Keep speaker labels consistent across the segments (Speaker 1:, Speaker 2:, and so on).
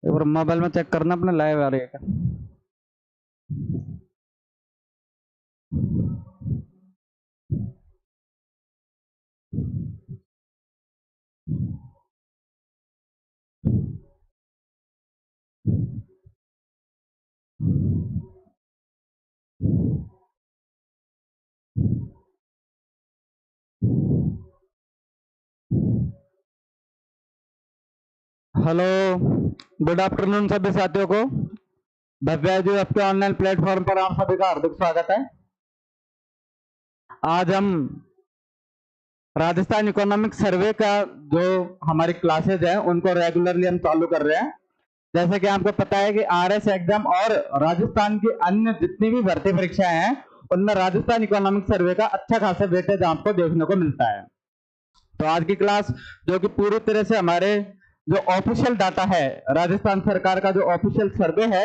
Speaker 1: एक बार मोबाइल में चेक करना अपने लाइव आ रही है क्या। हेलो, गुड आफ्टरनून सभी साथियों को। भव्या जी आपके ऑनलाइन प्लेटफॉर्म पर आप सभी का हार्दिक स्वागत है। आज हम राजस्थान इकोनॉमिक सर्वे का जो हमारी क्लासेज है उनको रेगुलरली हम चालू कर रहे हैं। जैसे कि आपको पता है कि आरएस एग्जाम और राजस्थान की अन्य जितनी भी भर्ती परीक्षाएं हैं उनमें राजस्थान इकोनॉमिक सर्वे का अच्छा खासा वेटेज आपको देखने को मिलता है। तो आज की क्लास जो कि पूरी तरह से हमारे जो ऑफिशियल डाटा है, राजस्थान सरकार का जो ऑफिशियल सर्वे है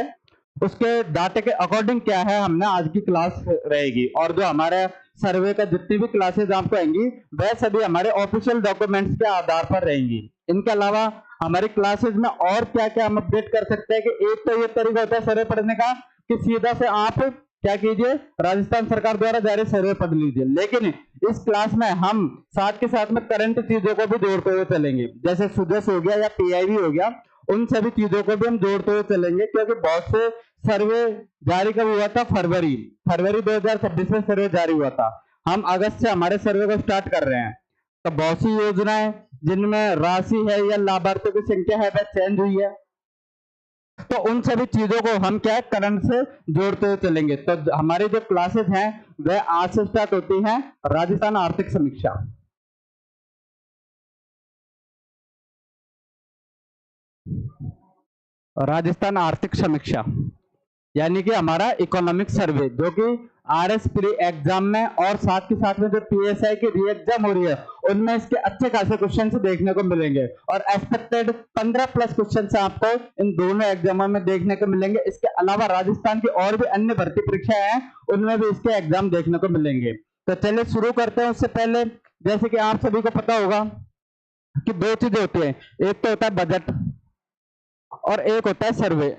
Speaker 1: उसके डाटे के अकॉर्डिंग क्या है, हमने आज की क्लास रहेगी। और जो हमारे सर्वे का जितनी भी क्लासेज आपको आएंगी वह सभी हमारे ऑफिशियल डॉक्यूमेंट्स के आधार पर रहेंगी। इनके अलावा हमारी क्लासेज में और क्या क्या हम अपडेट कर सकते हैं कि एक तो ये तरीका होता है सर्वे पढ़ने का कि सीधा से आप क्या कीजिए, राजस्थान सरकार द्वारा जारी सर्वे पढ़ लीजिए, लेकिन इस क्लास में हम साथ के साथ में करंट चीजों को भी जोड़ते हुए चलेंगे। जैसे सुजस हो गया या पीआईबी हो गया, उन सभी चीजों को भी हम जोड़ते हुए चलेंगे, क्योंकि बहुत से सर्वे जारी कब हुआ था, फरवरी 2026 में सर्वे जारी हुआ था। हम अगस्त से हमारे सर्वे को स्टार्ट कर रहे हैं। तो बहुत सी योजनाएं जिनमें राशि है या लाभार्थियों की संख्या है वह चेंज हुई है, तो उन सभी चीजों को हम क्या करंट से जोड़ते हुए चलेंगे। तो हमारी जो क्लासेस हैं वह आज से स्टार्ट होती हैं राजस्थान आर्थिक समीक्षा। राजस्थान आर्थिक समीक्षा यानी कि हमारा इकोनॉमिक सर्वे जो कि आरएस प्री एग्जाम में और साथ के साथ में जो पीएसआई की री एग्जाम हो रही है उनमें इसके अच्छे खासे क्वेश्चन देखने को मिलेंगे और एक्सपेक्टेड 15+ क्वेश्चन आपको इन दोनों एग्जामों में देखने को मिलेंगे। इसके अलावा राजस्थान की और भी अन्य भर्ती परीक्षाएं हैं उनमें भी इसके एग्जाम देखने को मिलेंगे। तो चलिए शुरू करते हैं। उससे पहले जैसे कि आप सभी को पता होगा कि दो चीजें होती है, एक तो होता है बजट और एक होता है सर्वे।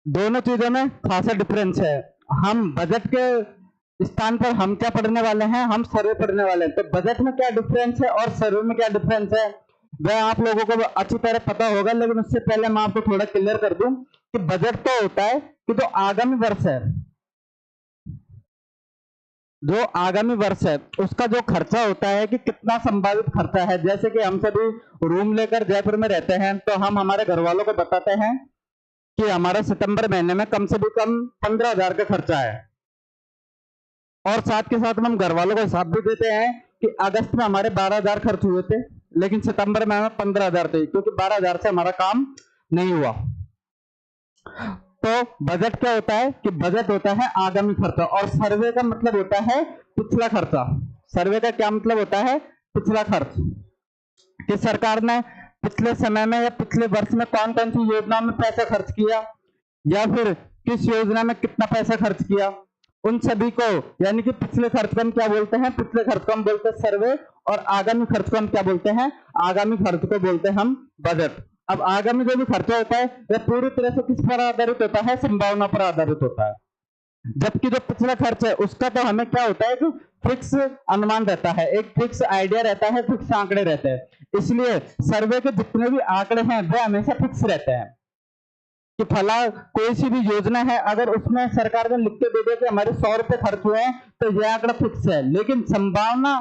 Speaker 1: दोनों चीजों में खासा डिफरेंस है। हम बजट के स्थान पर हम क्या पढ़ने वाले हैं, हम सर्वे पढ़ने वाले हैं। तो बजट में क्या डिफरेंस है और सर्वे में क्या डिफरेंस है वह आप लोगों को अच्छी तरह पता होगा, लेकिन उससे पहले मैं आपको थोड़ा क्लियर कर दूं कि बजट तो होता है कि जो आगामी वर्ष है, जो आगामी वर्ष है उसका जो खर्चा होता है कि कितना संभावित खर्चा है। जैसे कि हम सभी रूम लेकर जयपुर में रहते हैं तो हम हमारे घर वालों को बताते हैं कि हमारा सितंबर महीने में कम से भी कम 15,000 का खर्चा है, और साथ के साथ हम घर वालों को हिसाब भी देते हैं कि अगस्त में हमारे 12,000 खर्च हुए थे लेकिन सितंबर में हमें 15,000 थे, क्योंकि 12,000 से हमारा काम नहीं हुआ। तो बजट क्या होता है कि बजट होता है आगामी खर्चा, और सर्वे का मतलब होता है पिछला खर्चा। सर्वे का क्या मतलब होता है, पिछला खर्च, कि सरकार ने पिछले समय में या पिछले वर्ष में कौन कौन सी योजना में पैसा खर्च किया या फिर किस योजना में कितना पैसा खर्च किया, उन सभी को, यानी कि पिछले खर्च को हम क्या बोलते हैं, पिछले खर्च को हम बोलते हैं सर्वे, और आगामी खर्च को हम क्या बोलते हैं, आगामी खर्च को बोलते हैं हम बजट। अब आगामी जो भी खर्चा होता है वह पूरी तरह से किस पर आधारित होता है, संभावना पर आधारित होता है, जबकि जो पिछला खर्च है उसका तो हमें क्या होता है कि फिक्स अनुमान रहता है, एक फिक्स आइडिया रहता है, फिक्स आंकड़े रहते हैं। इसलिए सर्वे के जितने भी आंकड़े हैं वे हमेशा फिक्स रहते हैं कि फला कोई सी भी योजना है अगर उसमें सरकार ने लिख के दे दिया कि हमारे 100 रुपए खर्च हुए हैं तो यह आंकड़ा फिक्स है, लेकिन संभावना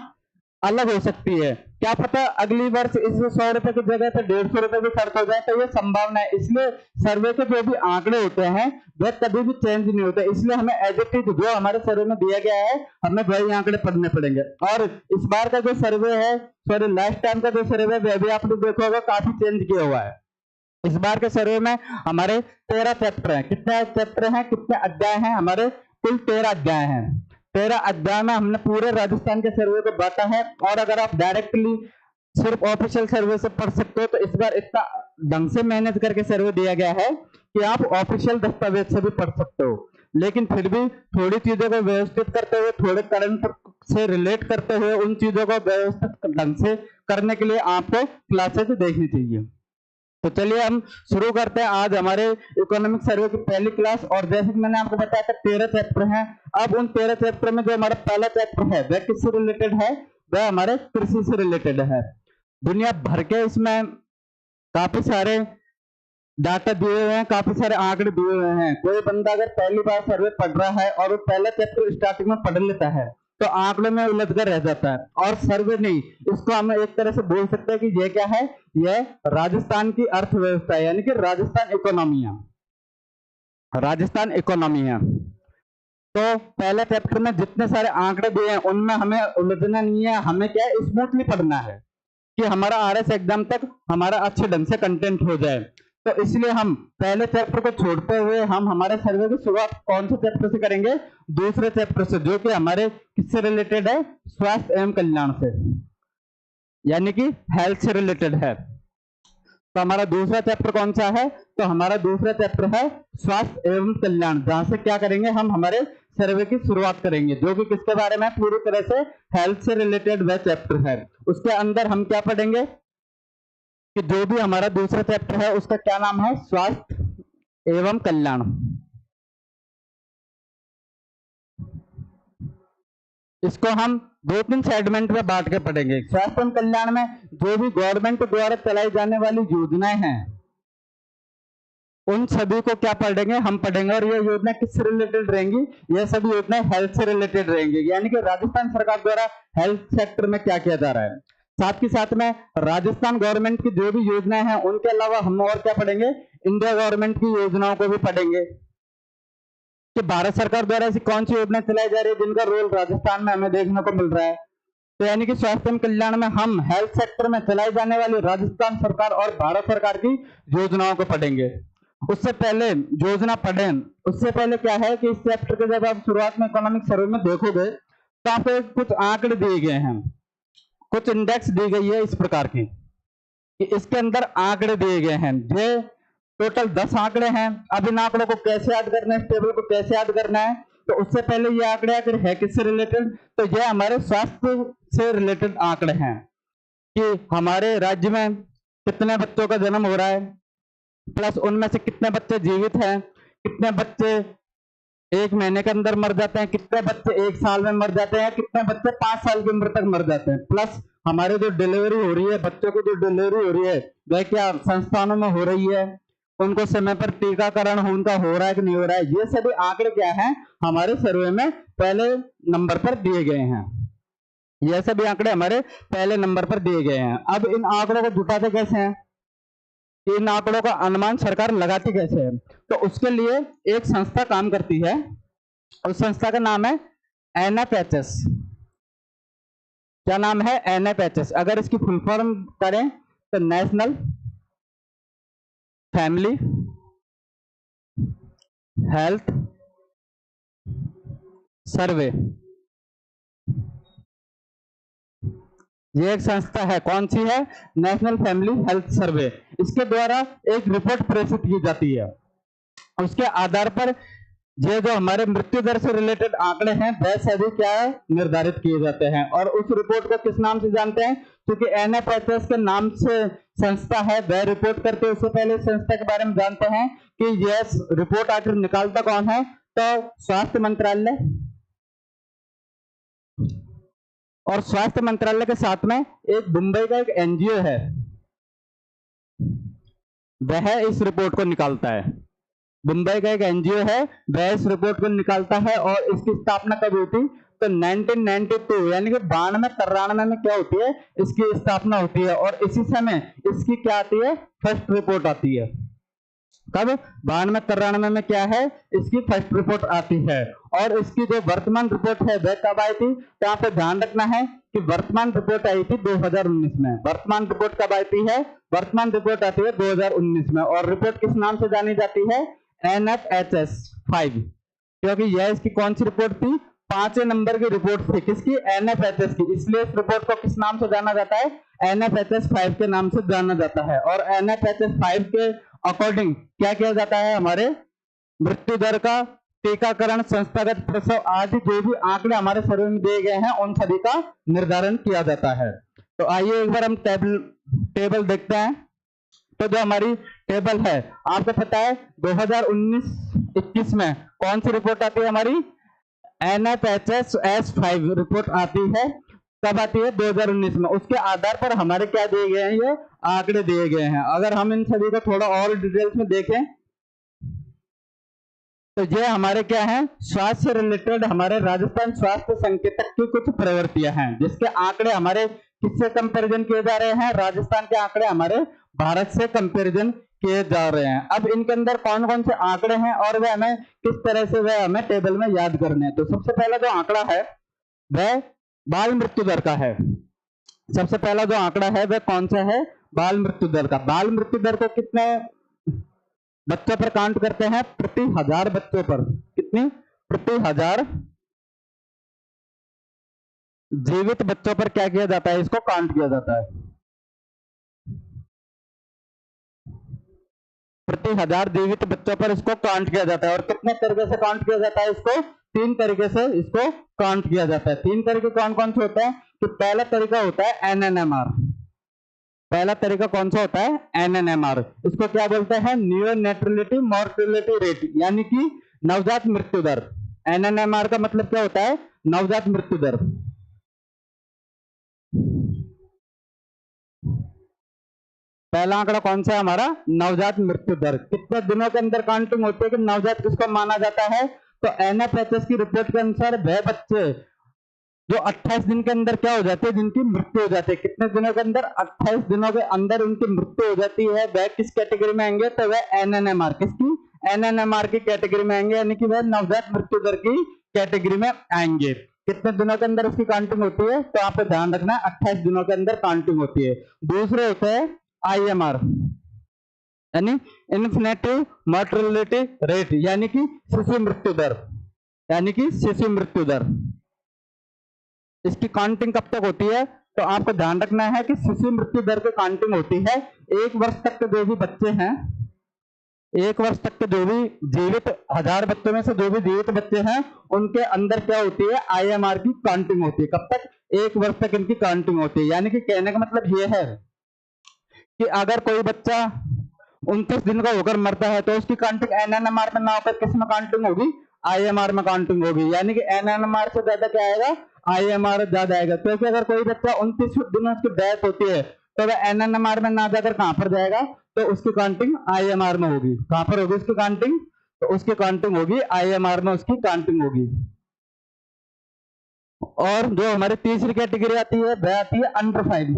Speaker 1: अलग हो सकती है। क्या पता अगली वर्ष इस 100 रुपए की जगह पर 150 रुपए भी खर्च हो जाए, तो ये संभावना है। इसलिए सर्वे के जो भी आंकड़े होते हैं वह कभी भी चेंज नहीं होते, इसलिए हमें एज इट इज जो हमारे सर्वे में दिया गया है हमें वही आंकड़े पढ़ने पड़ेंगे। और इस बार का जो सर्वे है, सॉरी लास्ट टाइम का जो सर्वे है वह भी आपने देखा होगा काफी चेंज किया हुआ है। इस बार के सर्वे में हमारे 13 चैप्टर हैं। कितने चैप्टर हैं, कितने अध्याय हैं, हमारे कुल 13 अध्याय हैं। 13 अध्याय में हमने पूरे राजस्थान के सर्वे को बांटा है, और अगर आप डायरेक्टली सिर्फ ऑफिशियल सर्वे से पढ़ सकते हो तो इस बार इतना ढंग से मैनेज करके सर्वे दिया गया है कि आप ऑफिशियल दस्तावेज से भी पढ़ सकते हो, लेकिन फिर भी थोड़ी चीजों को व्यवस्थित करते हुए, थोड़े करंट से रिलेट करते हुए उन चीजों को व्यवस्थित ढंग से करने के लिए आपको क्लासेस देखनी चाहिए। तो चलिए हम शुरू करते हैं आज हमारे इकोनॉमिक सर्वे की पहली क्लास। और जैसे कि मैंने आपको बताया था 13 चैप्टर हैं। अब उन 13 चैप्टर में जो हमारा पहला चैप्टर है वह किससे रिलेटेड है? वह हमारे कृषि से रिलेटेड है। दुनिया भर के इसमें काफी सारे डाटा दिए हुए हैं, काफी सारे आंकड़े दिए हुए हैं। कोई बंदा अगर पहली बार सर्वे पढ़ रहा है और वो पहला चैप्टर स्टार्टिंग में पढ़ लेता है तो आंकड़ों में उलझ कर रह जाता है। और सर्वे नहीं, इसको हम एक तरह से बोल सकते हैं कि यह क्या है? यह राजस्थान की अर्थव्यवस्था है, यानी कि राजस्थान इकोनॉमी है। राजस्थान इकोनॉमी है। तो पहले चैप्टर में जितने सारे आंकड़े दिए हैं उनमें हमें उलझना नहीं है। हमें क्या है, स्मूथली पढ़ना है कि हमारा आरएस एग्जाम तक हमारा अच्छे ढंग से कंटेंट हो जाए। तो इसलिए हम पहले चैप्टर को छोड़ते हुए हम हमारे सर्वे की शुरुआत कौन से चैप्टर से करेंगे? दूसरे चैप्टर से, जो कि हमारे किससे रिलेटेड है? स्वास्थ्य एवं कल्याण से, यानी कि हेल्थ से रिलेटेड है। तो हमारा दूसरा चैप्टर कौन सा है? तो हमारा दूसरा चैप्टर है स्वास्थ्य एवं कल्याण, जहां से क्या करेंगे, हम हमारे सर्वे की शुरुआत करेंगे, जो कि किसके बारे में? पूरी तरह से हेल्थ से रिलेटेड वह चैप्टर है। उसके अंदर हम क्या पढ़ेंगे कि जो भी हमारा दूसरा चैप्टर है उसका क्या नाम है? स्वास्थ्य एवं कल्याण। इसको हम 2-3 सेगमेंट में बांट के पढ़ेंगे। स्वास्थ्य एवं कल्याण में जो भी गवर्नमेंट द्वारा चलाई जाने वाली योजनाएं हैं उन सभी को क्या पढ़ेंगे? हम पढ़ेंगे। और ये योजना किससे रिलेटेड रहेंगी? ये सभी योजनाएं हेल्थ से रिलेटेड रहेंगी, यानी कि राजस्थान सरकार द्वारा हेल्थ सेक्टर में क्या किया जा रहा है। साथ ही साथ में राजस्थान गवर्नमेंट की जो भी योजनाएं हैं उनके अलावा हम और क्या पढ़ेंगे? इंडिया गवर्नमेंट की योजनाओं को भी पढ़ेंगे कि भारत सरकार द्वारा ऐसी कौन सी योजना चलाई जा रही है जिनका रोल राजस्थान में हमें देखने को मिल रहा है। तो यानी कि स्वास्थ्य एवं कल्याण में हम हेल्थ सेक्टर में चलाई जाने वाली राजस्थान सरकार और भारत सरकार की योजनाओं को पढ़ेंगे। उससे पहले योजना पढ़ें, उससे पहले क्या है कि इस चैप्टर के जब आप शुरुआत में इकोनॉमिक सर्वे में देखोगे तो आपको कुछ आंकड़े दिए गए हैं, कुछ इंडेक्स दी गई है इस प्रकार की कि इसके अंदर आंकड़े दिए गए हैं। ये टोटल 10 आंकड़े हैं। अब इन आंकड़ों को कैसे याद करना है, इस टेबल को कैसे याद करना है? तो उससे पहले ये आंकड़े अगर है किससे रिलेटेड? तो ये हमारे स्वास्थ्य से रिलेटेड आंकड़े हैं कि हमारे राज्य में कितने बच्चों का जन्म हो रहा है, प्लस उनमें से कितने बच्चे जीवित हैं, कितने बच्चे 1 महीने के अंदर मर जाते हैं, कितने बच्चे 1 साल में मर जाते हैं, कितने बच्चे 5 साल की उम्र तक मर जाते हैं। प्लस हमारे जो डिलीवरी हो रही है, बच्चों की जो डिलीवरी हो रही है वह क्या संस्थानों में हो रही है, उनको समय पर टीकाकरण उनका हो रहा है कि नहीं हो रहा है। ये सभी आंकड़े क्या हैं? हमारे सर्वे में पहले नंबर पर दिए गए हैं। ये सभी आंकड़े हमारे पहले नंबर पर दिए गए हैं। अब इन आंकड़ों को जुटाते कैसे हैं, इन आंकड़ों का अनुमान सरकार लगाती कैसे है? तो उसके लिए एक संस्था काम करती है, उस संस्था का नाम है NFHS। क्या नाम है? NFHS। अगर इसकी फुल फॉर्म करें तो नेशनल फैमिली हेल्थ सर्वे। ये एक संस्था है, कौन सी है? National family health survey. इसके द्वारा एक रिपोर्ट प्रेषित की जाती है। उसके आधार पर ये जो हमारे मृत्यु दर से रिलेटेड आंकड़े हैं वह सभी क्या निर्धारित किए जाते हैं। और उस रिपोर्ट को किस नाम से जानते हैं? क्योंकि NFHS के नाम से संस्था है, वह रिपोर्ट करते हैं। उससे पहले संस्था के बारे में जानते हैं कि यह रिपोर्ट आखिर निकालता कौन है? तो स्वास्थ्य मंत्रालय। और स्वास्थ्य मंत्रालय के साथ में एक मुंबई का एक NGO है, वह इस रिपोर्ट को निकालता है। मुंबई का एक NGO है, वह इस रिपोर्ट को निकालता है। और इसकी स्थापना कब हुई थी? तो 1992 यानी कि 92-93 में क्या होती है? इसकी स्थापना होती है। और इसी समय इसकी क्या आती है? फर्स्ट रिपोर्ट आती है। कब? 92-93 में क्या है? इसकी फर्स्ट रिपोर्ट आती है। और इसकी जो वर्तमान रिपोर्ट है वह कब आई थी? तो यहाँ पे ध्यान रखना है कि वर्तमान रिपोर्ट आई थी 2019 में। वर्तमान रिपोर्ट कब आती है? वर्तमान रिपोर्ट आती है 2019 में। और रिपोर्ट किस नाम से जानी जाती है? NFHS 5, क्योंकि यह इसकी कौन सी रिपोर्ट थी? 5वें नंबर की रिपोर्ट थी। किसकी? NFHS की। इसलिए इस रिपोर्ट को किस नाम से जाना जाता है? NFHS 5 के नाम से जाना जाता है। और NFHS 5 के अकॉर्डिंग क्या किया जाता है? हमारे मृत्यु दर का, टीकाकरण, संस्थागत प्रसव आदि जो भी आंकड़े हमारे सर्वे में दिए गए हैं उन सभी का निर्धारण किया जाता है। तो आइए एक बार हम टेबल देखते हैं। तो जो हमारी टेबल है आपको पता है 2019-21 में कौन सी रिपोर्ट आती है हमारी, NFHS-5 रिपोर्ट आती है। कब आती है, 2019 में। उसके आधार पर हमारे क्या दिए गए हैं, ये आंकड़े दिए गए हैं। अगर हम इन सभी को थोड़ा और डिटेल्स में देखें तो ये हमारे क्या है, स्वास्थ्य से रिलेटेड हमारे राजस्थान स्वास्थ्य संकेतक की कुछ प्रवृत्तियां हैं, जिसके आंकड़े हमारे किससे कंपैरिजन किए जा रहे हैं, राजस्थान के आंकड़े हमारे भारत से कंपैरिजन किए जा रहे हैं। अब इनके अंदर कौन कौन से आंकड़े हैं और वे हमें किस तरह से वे हमें टेबल में याद करने हैं। तो सबसे पहला जो आंकड़ा है वह बाल मृत्यु दर का है। सबसे पहला जो आंकड़ा है वह कौन सा है, बाल मृत्यु दर का। बाल मृत्यु दर को कितने बच्चों पर काउंट करते हैं, प्रति 1000 बच्चों पर। कितनी, प्रति 1000 जीवित बच्चों पर क्या किया जाता है, इसको काउंट किया जाता है। प्रति 1000 जीवित बच्चों पर इसको काउंट किया जाता है। और कितने तरीके से काउंट किया जाता है इसको, 3 तरीके से इसको काउंट किया जाता है। 3 तरीके कौन कौन से होते हैं, तो पहला तरीका होता है NNMR। पहला तरीका कौन सा होता है, NNMR। इसको क्या बोलते हैं, नियोनेटलिटी मॉर्टेलिटी रेट, यानी कि नवजात मृत्यु दर। NNMR का मतलब क्या होता है, नवजात मृत्यु दर। पहला आंकड़ा कौन सा है हमारा, नवजात मृत्यु दर। कितने दिनों के अंदर काउंटिंग होती है कि नवजात किसको माना जाता है, तो NFHS की रिपोर्ट के अनुसार वह बच्चे जो 28 दिन के अंदर क्या हो जाते हैं, जिनकी मृत्यु हो जाती है। कितने दिनों के अंदर, 28 दिनों के अंदर उनकी मृत्यु हो जाती है, वह किस कैटेगरी में आएंगे, तो वह NNMR, किसकी, NNMR की कैटेगरी में आएंगे, यानी कि वह नवजात मृत्यु दर की कैटेगरी में आएंगे। कितने दिनों के अंदर उसकी काउंटिंग होती है, तो आपको ध्यान रखना है 28 दिनों के अंदर काउंटिंग होती है। दूसरे होते हैं IMR, यानी इन्फिनेटिव मॉर्टेलिटी रेट, यानी कि शिशु मृत्यु दर, यानी कि शिशु मृत्यु दर। इसकी काउंटिंग कब तक होती है, तो आपको ध्यान रखना है कि शिशु मृत्यु दर की काउंटिंग होती है 1 वर्ष तक के जो भी बच्चे हैं, 1 वर्ष तक के जो भी जीवित 1000 बच्चों में से जो भी जीवित बच्चे हैं, उनके अंदर क्या होती है, IMR की काउंटिंग होती है। कब तक, 1 वर्ष तक इनकी काउंटिंग होती है। यानी कि कहने का मतलब यह है कि अगर कोई बच्चा 29 दिन का होकर मरता है तो उसकी काउंटिंग NNMR में ना होकर किस में काउंटिंग होगी, IMR में काउंटिंग होगी। यानी कि NNMR से ज्यादा क्या आएगा, IMR ज्यादा आएगा। क्योंकि अगर कोई बच्चा 29 दिन उसकी डेथ होती है तो वह NNMR में ना जाकर कहां पर जाएगा, तो उसकी काउंटिंग IMR में होगी। कहां पर होगी उसकी काउंटिंग, तो उसकी काउंटिंग होगी IMR में, उसकी काउंटिंग होगी। और जो हमारी तीसरी कैटेगरी आती है वह आती है अंडर 5।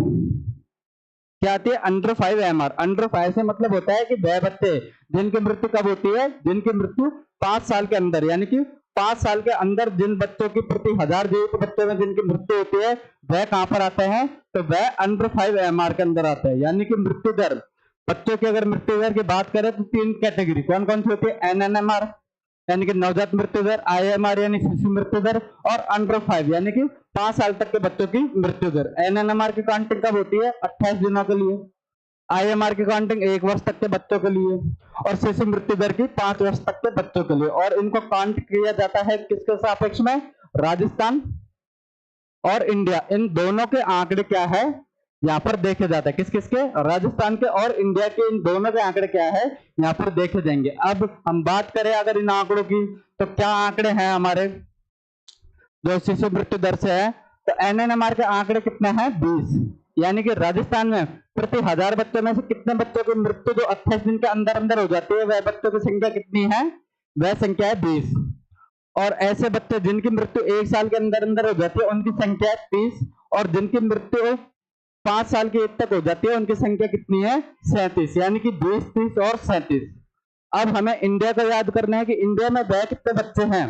Speaker 1: क्या आती है, अंडर 5 MR। अंडर 5 से मतलब होता है कि वह बच्चे जिनकी मृत्यु कब होती है, जिनकी मृत्यु 5 साल के अंदर, यानी कि 5 साल के अंदर जिन बच्चों की प्रति 1000 जीवित बच्चों में जिनकी मृत्यु होती है, वह कहां पर आते हैं, तो वह अंडर 5 MR के अंदर आते हैं। यानी कि मृत्यु दर, बच्चों की अगर मृत्यु दर की बात करें तो 3 कैटेगरी कौन कौन सी होती है, NNMR यानी कि नवजात मृत्यु दर, IMR यानी शिशु मृत्यु दर, और अंडर 5 यानी कि 5 साल तक के बच्चों की मृत्यु दर। NNMR की काउंटिंग कब होती है, 28 दिनों के लिए। IMR की काउंटिंग 1 वर्ष तक के बच्चों के लिए, और शिशु मृत्यु दर की 5 वर्ष तक के बच्चों के लिए। और इनको काउंट किया जाता है किसके सापेक्ष में, राजस्थान और इंडिया, इन दोनों के आंकड़े क्या है यहाँ पर देखे जाते हैं। किस किसके, राजस्थान के और इंडिया के, इन दोनों के आंकड़े क्या है यहाँ पर देखे जाएंगे। अब हम बात करें अगर इन आंकड़ों की, तो क्या आंकड़े हैं हमारे जो शिशु मृत्यु दर से है, तो NNMR के आंकड़े कितने हैं, 20। यानी कि राजस्थान में प्रति 1000 बच्चों में से कितने बच्चों की मृत्यु जो 28 दिन के अंदर अंदर हो जाती है, वह बच्चों की संख्या कितनी है, वह संख्या है 20। और ऐसे बच्चे जिनकी मृत्यु 1 साल के अंदर अंदर हो जाती है, उनकी संख्या है 30। और जिनकी मृत्यु 5 साल की एज तक हो जाती है, उनकी संख्या कितनी है, 37। यानी कि 20, 30 और 37। अब हमें इंडिया को याद करना है कि इंडिया में वह कितने बच्चे हैं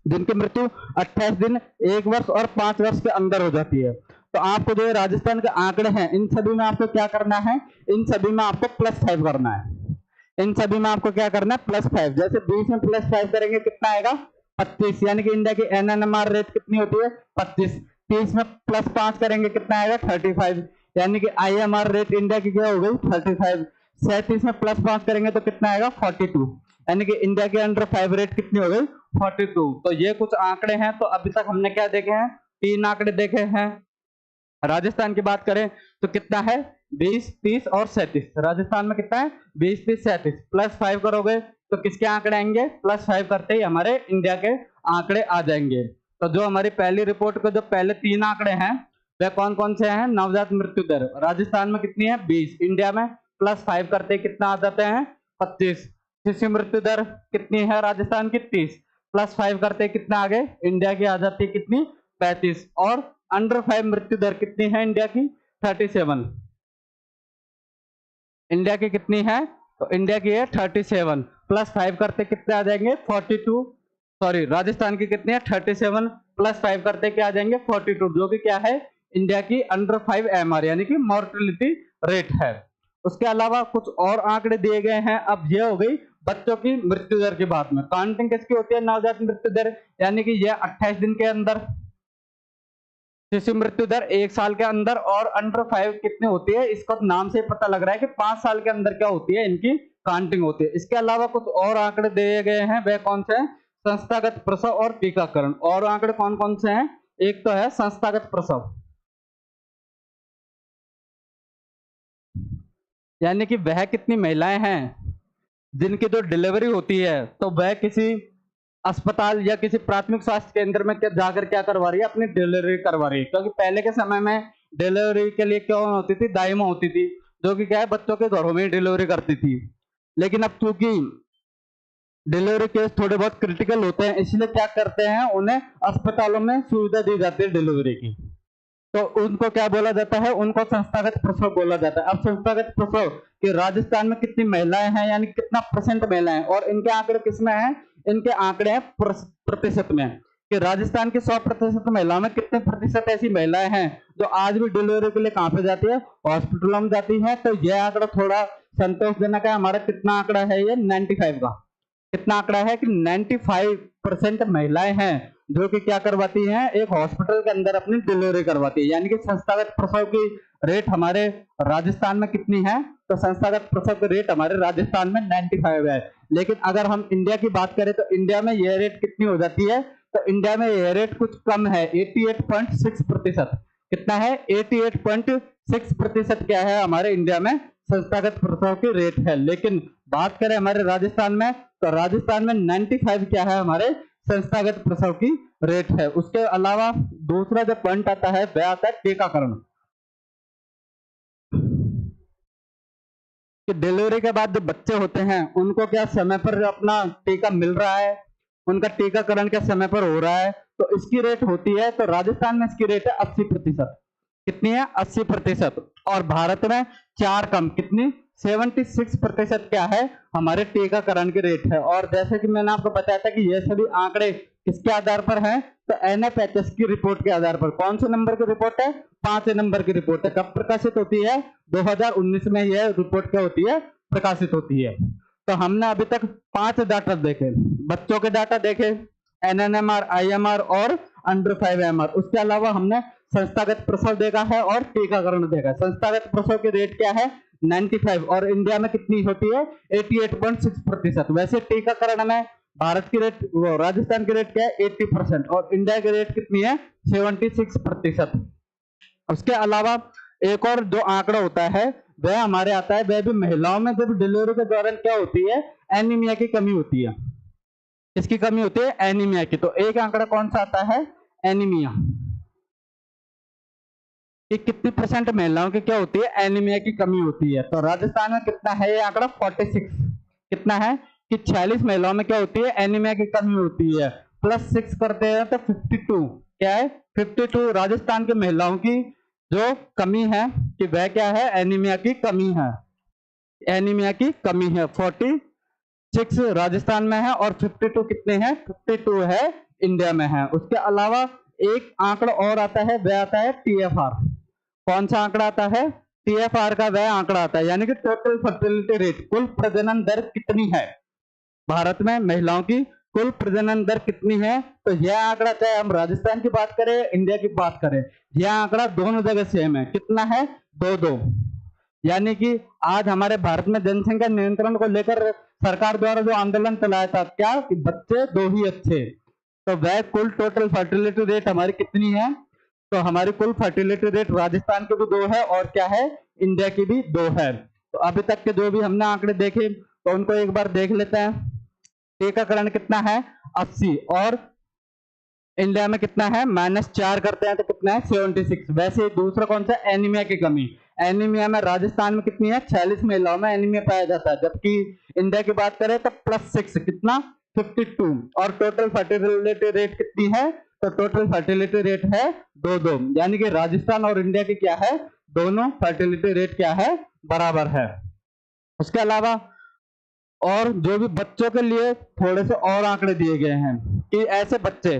Speaker 1: जिनकी मृत्यु 28 दिन, 1 वर्ष और 5 वर्ष के अंदर हो जाती है। तो आपको जो राजस्थान के आंकड़े हैं, इन सभी में आपको क्या करना है, इन सभी में आपको +5 करना है। इन सभी में आपको क्या करना है, +5। जैसे 20 में +5 करेंगे कितना आएगा, 25। यानी कि इंडिया की NNMR रेट कितनी होती है, 25। 30 में +5 करेंगे कितना आएगा, 35। यानी कि IMR रेट इंडिया की क्या हो गई, 35। 37 में +5 करेंगे तो कितना आएगा, 42। यानी कि इंडिया के अंडर 5 रेट कितनी हो गई, 42। तो ये कुछ आंकड़े हैं। तो अभी तक हमने क्या देखे हैं, 3 आंकड़े देखे हैं। राजस्थान की बात करें तो कितना है, 20, 30 और 37। राजस्थान में कितना है 20, 30, 37 प्लस 5 करोगे तो किसके आंकड़े आएंगे, प्लस 5 करते ही हमारे इंडिया के आंकड़े आ जाएंगे। तो जो हमारी पहली रिपोर्ट के जो पहले 3 आंकड़े हैं वे कौन कौन से हैं, नवजात मृत्यु दर राजस्थान में कितनी है 20, इंडिया में प्लस 5 करते ही कितना आ जाते हैं 25। शिशु मृत्यु दर कितनी है राजस्थान की 30, प्लस 5 करते कितना आगे इंडिया की आ जाती है कितनी 35। और अंडर 5 मृत्यु दर कितनी है इंडिया की 37, इंडिया की कितनी है, तो इंडिया की है 37, प्लस 5 करते कितने आ जाएंगे 42, सॉरी राजस्थान की कितनी है 37 प्लस 5 करते क्या आ जाएंगे 42, जो कि क्या है इंडिया की अंडर 5 MR यानी कि मॉर्टेलिटी रेट है। उसके अलावा कुछ और आंकड़े दिए गए हैं। अब ये हो गई बच्चों की मृत्यु दर की बात में। काउंटिंग किसकी होती है नवजात मृत्यु दर, यानी कि यह 28 दिन के अंदर, शिशु मृत्यु दर 1 साल के अंदर, और अंडर 5 कितनी होती है, इसको नाम से पता लग रहा है कि 5 साल के अंदर क्या होती है इनकी काउंटिंग होती है। इसके अलावा कुछ और आंकड़े दिए गए हैं, वह कौन से हैं, संस्थागत प्रसव और टीकाकरण। और आंकड़े कौन कौन से हैं, एक तो है संस्थागत प्रसव, यानी कि वह कितनी महिलाएं हैं जिनकी जो डिलीवरी होती है तो वह किसी अस्पताल या किसी प्राथमिक स्वास्थ्य केंद्र में जाकर क्या करवा रही है, अपनी डिलीवरी करवा रही है। क्योंकि पहले के समय में डिलीवरी के लिए क्या होती थी, दाई माँ होती थी जो कि क्या है बच्चों के घरों में ही डिलीवरी करती थी। लेकिन अब चूंकि डिलीवरी केस थोड़े बहुत क्रिटिकल होते हैं, इसलिए क्या करते हैं उन्हें अस्पतालों में सुविधा दी जाती है डिलीवरी की, तो उनको क्या बोला जाता है, उनको संस्थागत प्रसव बोला जाता है। अब संस्थागत प्रसव कि राजस्थान में कितनी महिलाएं हैं, यानी कितना % महिलाएं, और इनके आंकड़े किसमें हैं, इनके आंकड़े हैं प्रतिशत में, कि राजस्थान की 100% महिलाओं में कितने प्रतिशत ऐसी महिलाएं हैं जो आज भी डिलीवरी के लिए कहां पे जाती है, हॉस्पिटलों में जाती है। तो यह आंकड़ा थोड़ा संतोषजनक है। हमारा कितना आंकड़ा है ये 95 का, कितना आंकड़ा है कि 95% महिलाएं हैं जो कि क्या करवाती हैं, एक हॉस्पिटल के अंदर अपनी डिलीवरी करवाती है। यानी कि संस्थागत प्रसव की रेट हमारे राजस्थान में कितनी है, तो संस्थागत प्रसव की रेट हमारे राजस्थान में 95 है। लेकिन अगर हम इंडिया की बात करें तो इंडिया में यह रेट कितनी हो जाती है, तो इंडिया में यह रेट कुछ कम है, 88.6%। कितना है 88.6% क्या है हमारे इंडिया में संस्थागत प्रसव की रेट है। लेकिन बात करें हमारे राजस्थान में, तो राजस्थान में 95 क्या है हमारे संस्थागत प्रसव की रेट है। उसके अलावा दूसरा जो पॉइंट आता है वह आता है टीकाकरण, कि डिलीवरी के बाद जो बच्चे होते हैं उनको क्या समय पर अपना टीका मिल रहा है, उनका टीकाकरण क्या समय पर हो रहा है, तो इसकी रेट होती है, तो राजस्थान में इसकी रेट है 80%। कितनी है 80%। और भारत में 4 कम कितनी 76% क्या है हमारे टीकाकरण की रेट है। और जैसे कि मैंने आपको बताया था कि ये सभी आंकड़े किसके आधार पर हैं, तो NFHS की रिपोर्ट के आधार पर। कौन से नंबर की रिपोर्ट है, 5 नंबर की रिपोर्ट है। कब प्रकाशित होती है 2019 में यह रिपोर्ट क्या होती है प्रकाशित होती है। तो हमने अभी तक 5 डाटा देखे, बच्चों के डाटा देखे NNMR, IMR और अंडर 5 MR। उसके अलावा हमने संस्थागत प्रसव देखा है और टीकाकरण देखा। संस्थागत प्रसव की रेट क्या है 95 और इंडिया में कितनी होती है 88.6%। वैसे टीकाकरण में भारत की रेट, राजस्थान की रेट क्या है 80% और इंडिया की रेट कितनी है 76%। उसके अलावा एक और जो आंकड़ा होता है वह हमारे आता है, वह भी महिलाओं में जब डिलीवरी के दौरान क्या होती है एनीमिया की कमी होती है। इसकी कमी होती है एनीमिया की। तो एक आंकड़ा कौन सा आता है एनीमिया, कि कितनी % महिलाओं की क्या होती है एनीमिया की कमी होती है। तो राजस्थान में कितना है ये आंकड़ा 46, कितना है कि 46 महिलाओं में क्या होती है एनीमिया की कमी होती है। प्लस 6 करते हैं तो 52 क्या है 52 राजस्थान की महिलाओं की जो कमी है कि वह क्या है एनीमिया की कमी है, एनीमिया की कमी है। 46 राजस्थान में है और 52 कितने हैं 52 है इंडिया में है। उसके अलावा एक आंकड़ा और आता है वह आता है TFR। कौन सा आंकड़ा आता है TFR का वह आंकड़ा आता है, यानी कि टोटल फर्टिलिटी रेट, कुल प्रजनन दर कितनी है भारत में महिलाओं की कुल प्रजनन दर कितनी है। तो यह आंकड़ा चाहे हम राजस्थान की बात करें इंडिया की बात करें, यह आंकड़ा दोनों जगह सेम है। कितना है 2-2, यानी कि आज हमारे भारत में जनसंख्या नियंत्रण को लेकर सरकार द्वारा जो आंदोलन चलाया था क्या कि बच्चे 2 ही अच्छे, तो वह कुल टोटल फर्टिलिटी रेट हमारी कितनी है तो हमारी कुल फर्टिलिटी रेट राजस्थान की भी 2 है और क्या है, इंडिया की भी 2 है। तो अभी तक के जो भी हमने आंकड़े देखे तो उनको एक बार देख लेते हैं। टीकाकरण कितना है 80 और इंडिया में कितना है -4 करते हैं तो कितना है 76। वैसे दूसरा कौन सा, एनीमिया की कमी। एनीमिया में राजस्थान में कितनी है 46 महिलाओं में एनीमिया पाया जाता है, जबकि इंडिया की बात करें तो +6 कितना 52। और टोटल फर्टिलिटी रेट कितनी है, तो टोटल फर्टिलिटी रेट है 2-2, यानी कि राजस्थान और इंडिया की क्या है, दोनों फर्टिलिटी रेट क्या है, बराबर है। उसके अलावा और जो भी बच्चों के लिए थोड़े से और आंकड़े दिए गए हैं कि ऐसे बच्चे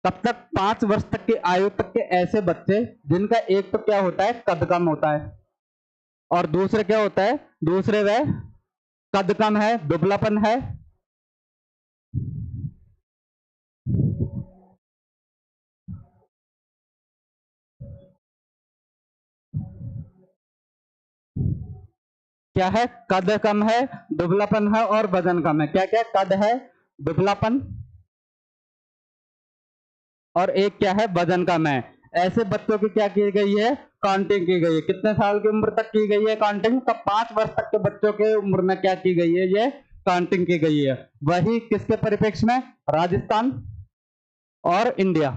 Speaker 1: तब तक 5 वर्ष तक की आयु तक के ऐसे बच्चे जिनका एक तो क्या होता है कद कम होता है और दूसरे क्या होता है, दूसरे वह कद कम है, दुबलापन है, क्या है, कद कम है, दुबलापन है और वजन कम है। क्या क्या, कद है, दुबलापन और एक क्या है, वजन कम है। ऐसे बच्चों की क्या की गई है, काउंटिंग की गई है। कितने साल की उम्र तक की गई है काउंटिंग, तो 5 वर्ष तक के बच्चों के उम्र में क्या की गई है, ये काउंटिंग की गई है। वही किसके परिप्रेक्ष्य में, राजस्थान और इंडिया।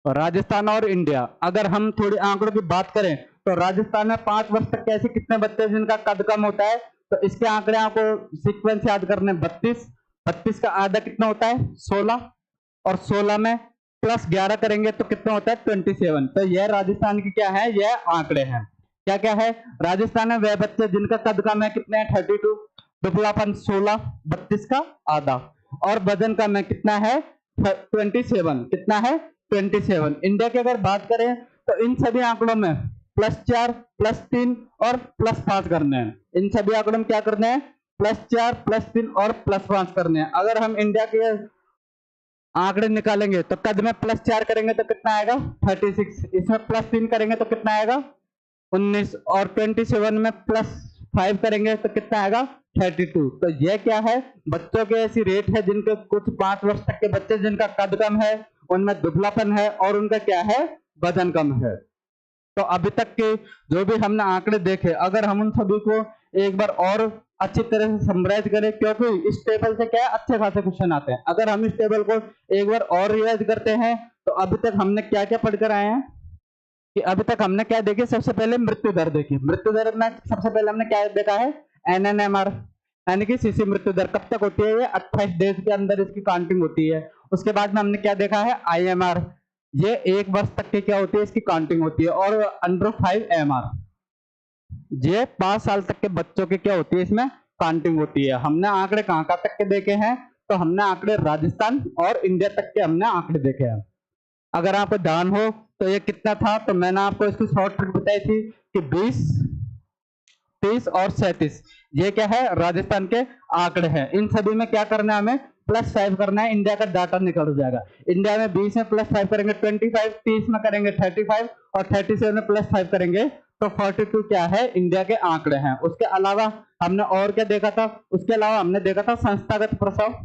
Speaker 1: राजस्थान और इंडिया, अगर हम थोड़ी आंकड़ों की बात करें तो राजस्थान में 5 वर्ष तक के ऐसे कितने बच्चे जिनका कद कम होता है, तो इसके आंकड़े आपको सीक्वेंस याद करने, 32 का आधा कितना होता है 16 और 16 में +11 करेंगे तो कितना होता है 27। तो यह राजस्थान की क्या है, यह आंकड़े हैं। क्या क्या है, राजस्थान में वह बच्चे जिनका कद कम है कितने हैं 32, दुबलापन 16, 32 का आधा और वजन कम है कितना है 27, कितना है 27। इंडिया की अगर बात करें तो इन सभी आंकड़ों में +4, +3 और +5 करने हैं। इन सभी आंकड़ों में क्या करने हैं, +4, +3 और +5 करने हैं। अगर हम इंडिया के आंकड़े निकालेंगे तो कद में +4 करेंगे तो कितना आएगा 36, इसमें +3 करेंगे तो कितना आएगा 19 और 27 में +5 करेंगे तो कितना आएगा 32। तो यह क्या है, बच्चों के ऐसी रेट है जिनके कुछ 5 वर्ष तक के बच्चे जिनका कद कम है, उनमें दुबलापन है और उनका क्या है, वजन कम है। तो अभी तक के जो भी हमने आंकड़े देखे, अगर हम उन सभी को एक बार और अच्छी तरह से समराइज करें, क्योंकि इस टेबल से क्या है अच्छे खासे क्वेश्चन आते हैं। अगर हम इस टेबल को एक बार और रिवाइज करते हैं तो अभी तक हमने क्या क्या पढ़कर आए हैं कि अभी तक हमने क्या देखे, सबसे पहले मृत्यु दर देखी। मृत्यु दर में सबसे पहले हमने क्या देखा है, NNMR यानी कि शिशु मृत्यु दर कब तक होती है, ये 28 डेज के अंदर इसकी काउंटिंग होती है। उसके बाद में हमने क्या देखा है, IMR, ये 1 वर्ष तक की क्या होती है, इसकी काउंटिंग होती है। और अंडर 5 MR, ये 5 साल तक के बच्चों की क्या होती है, इसमें काउंटिंग होती है। हमने आंकड़े कहां कहां तक के देखे हैं, तो हमने आंकड़े राजस्थान और इंडिया तक के हमने आंकड़े देखे हैं। अगर आपको ध्यान हो तो ये कितना था, तो मैंने आपको इसकी शॉर्ट ट्रिक बताई थी कि 20, 30 और 37, ये क्या है, राजस्थान के आंकड़े हैं। इन सभी में क्या करना है, हमें +5 करना है, इंडिया का डाटा निकल जाएगा। इंडिया में 20 में +5 करेंगे 25, 30 में करेंगे 35 और 37 में +5 करेंगे तो 42 क्या है, इंडिया के आंकड़े हैं। उसके अलावा हमने और क्या देखा था, उसके अलावा हमने देखा था संस्थागत प्रसव